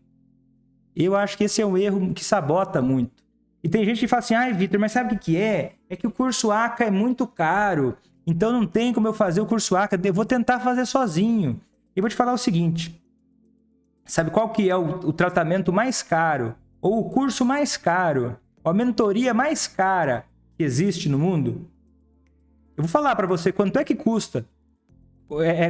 Eu acho que esse é um erro que sabota muito. E tem gente que fala assim, Vitor, mas sabe o que é? É que o curso ACA é muito caro, então não tem como eu fazer o curso ACA, eu vou tentar fazer sozinho. E eu vou te falar o seguinte, sabe qual que é o tratamento mais caro, ou o curso mais caro, ou a mentoria mais cara que que existe no mundo? Eu vou falar para você quanto é que custa.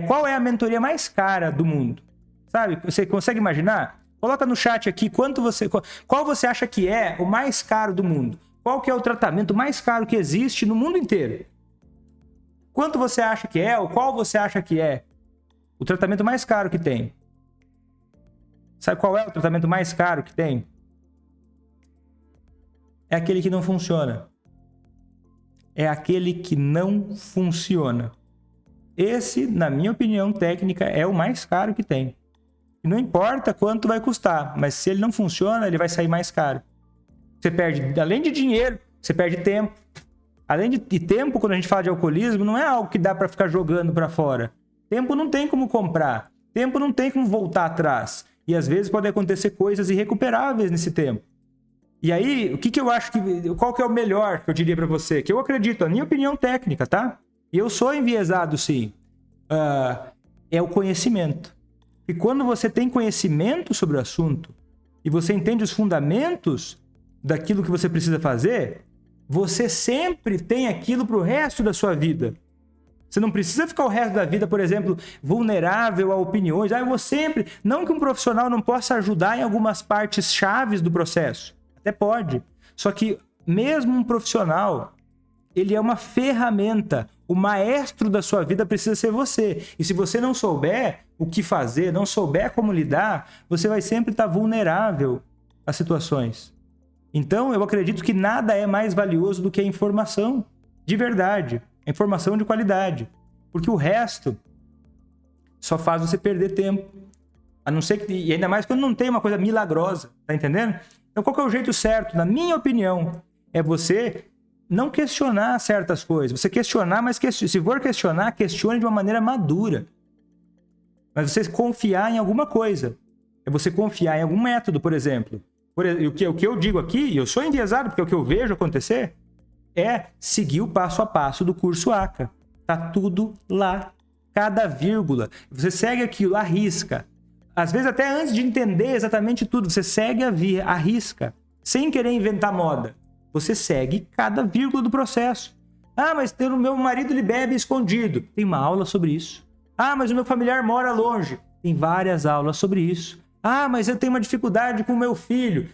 Qual é a mentoria mais cara do mundo? Sabe? Você consegue imaginar? Coloca no chat aqui qual você acha que é o mais caro do mundo. Qual que é o tratamento mais caro que existe no mundo inteiro? Quanto você acha que é, ou qual você acha que é o tratamento mais caro que tem? Sabe qual é o tratamento mais caro que tem? É aquele que não funciona. É aquele que não funciona. Esse, na minha opinião técnica, é o mais caro que tem. E não importa quanto vai custar, mas se ele não funciona, ele vai sair mais caro. Você perde, além de dinheiro, você perde tempo. Além de tempo, quando a gente fala de alcoolismo, não é algo que dá para ficar jogando para fora. Tempo não tem como comprar. Tempo não tem como voltar atrás. E às vezes podem acontecer coisas irrecuperáveis nesse tempo. E aí, qual que é o melhor que eu diria para você? Que eu acredito, a minha opinião técnica, tá? E eu sou enviesado, sim. É o conhecimento. E quando você tem conhecimento sobre o assunto e você entende os fundamentos daquilo que você precisa fazer, você sempre tem aquilo para o resto da sua vida. Você não precisa ficar o resto da vida, por exemplo, vulnerável a opiniões. Eu vou sempre... Não que um profissional não possa ajudar em algumas partes chaves do processo. Até pode. Só que mesmo um profissional, ele é uma ferramenta. O maestro da sua vida precisa ser você. E se você não souber o que fazer, não souber como lidar, você vai sempre estar vulnerável a situações. Então, eu acredito que nada é mais valioso do que a informação de verdade, a informação de qualidade. Porque o resto só faz você perder tempo. A não ser que, e ainda mais quando não tem uma coisa milagrosa, tá entendendo? Então, qual que é o jeito certo, na minha opinião? É você não questionar certas coisas. Você questionar, mas se for questionar, questione de uma maneira madura. Mas você confiar em alguma coisa. É você confiar em algum método, por exemplo. O que eu digo aqui, e eu sou enviesado porque é o que eu vejo acontecer, é seguir o passo a passo do curso ACA. Tá tudo lá. Cada vírgula. Você segue aquilo, arrisca. Às vezes até antes de entender exatamente tudo, você segue a risca. Sem querer inventar moda. Você segue cada vírgula do processo. Mas o meu marido ele bebe escondido. Tem uma aula sobre isso. Mas o meu familiar mora longe. Tem várias aulas sobre isso. Mas eu tenho uma dificuldade com o meu filho.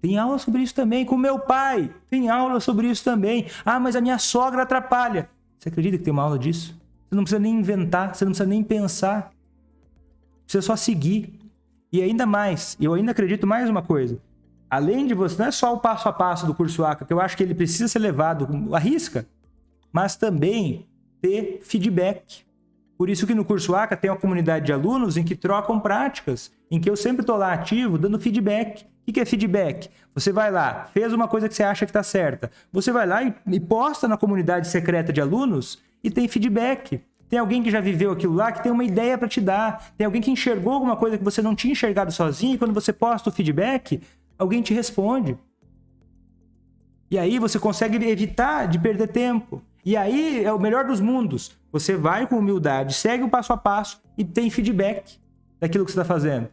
Tem aula sobre isso também. Com o meu pai. Tem aula sobre isso também. Mas a minha sogra atrapalha. Você acredita que tem uma aula disso? Você não precisa nem inventar. Você não precisa nem pensar. Precisa só seguir. E ainda mais, eu ainda acredito mais uma coisa. Além de você, não é só o passo a passo do curso ACA, que eu acho que ele precisa ser levado à risca, mas também ter feedback. Por isso que no curso ACA tem uma comunidade de alunos em que trocam práticas, em que eu sempre estou lá ativo, dando feedback. O que é feedback? Você vai lá, fez uma coisa que você acha que está certa. Você vai lá e posta na comunidade secreta de alunos e tem feedback. Tem alguém que já viveu aquilo lá, que tem uma ideia para te dar. Tem alguém que enxergou alguma coisa que você não tinha enxergado sozinho e quando você posta o feedback, alguém te responde. E aí você consegue evitar de perder tempo. E aí é o melhor dos mundos. Você vai com humildade, segue o passo a passo e tem feedback daquilo que você está fazendo.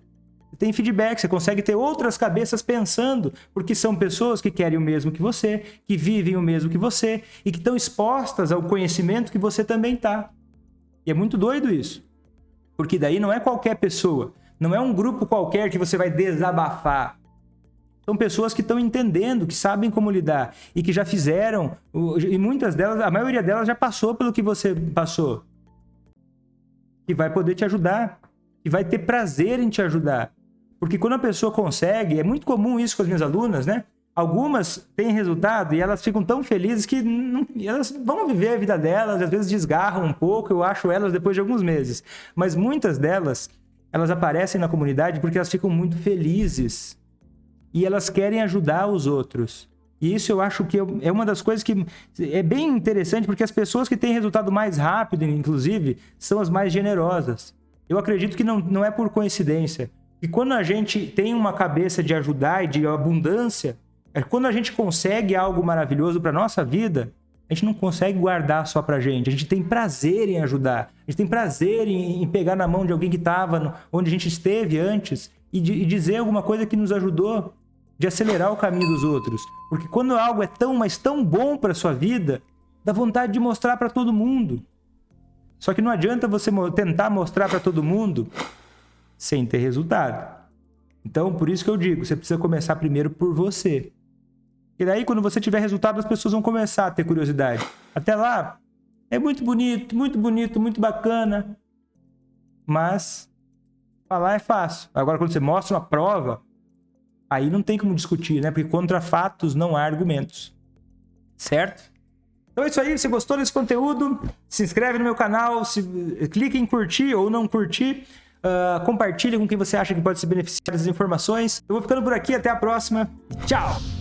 Tem feedback, você consegue ter outras cabeças pensando, porque são pessoas que querem o mesmo que você, que vivem o mesmo que você e que estão expostas ao conhecimento que você também está. E é muito doido isso. Porque daí não é qualquer pessoa, não é um grupo qualquer que você vai desabafar. São pessoas que estão entendendo, que sabem como lidar e que já fizeram, e muitas delas, a maioria delas já passou pelo que você passou. Que vai poder te ajudar, que vai ter prazer em te ajudar. Porque quando a pessoa consegue, é muito comum isso com as minhas alunas, né? Algumas têm resultado e elas ficam tão felizes que elas vão viver a vida delas, às vezes desgarram um pouco, eu acho elas depois de alguns meses. Mas muitas delas, elas aparecem na comunidade porque elas ficam muito felizes. E elas querem ajudar os outros. E isso eu acho que é uma das coisas que é bem interessante, porque as pessoas que têm resultado mais rápido, inclusive, são as mais generosas. Eu acredito que não é por coincidência. E quando a gente tem uma cabeça de ajudar e de abundância, quando a gente consegue algo maravilhoso para a nossa vida, a gente não consegue guardar só pra gente. A gente tem prazer em ajudar. A gente tem prazer em pegar na mão de alguém que estava onde a gente esteve antes e dizer alguma coisa que nos ajudou de acelerar o caminho dos outros. Porque quando algo é tão, mas tão bom para sua vida, dá vontade de mostrar para todo mundo. Só que não adianta você tentar mostrar para todo mundo sem ter resultado. Então, por isso que eu digo, você precisa começar primeiro por você. E daí, quando você tiver resultado, as pessoas vão começar a ter curiosidade. Até lá, é muito bonito, muito bacana. Mas falar é fácil. Agora, quando você mostra uma prova, aí não tem como discutir, né? Porque contra fatos não há argumentos. Certo? Então é isso aí. Se gostou desse conteúdo, se inscreve no meu canal, clique em curtir ou não curtir. Compartilhe com quem você acha que pode se beneficiar das informações. Eu vou ficando por aqui. Até a próxima. Tchau!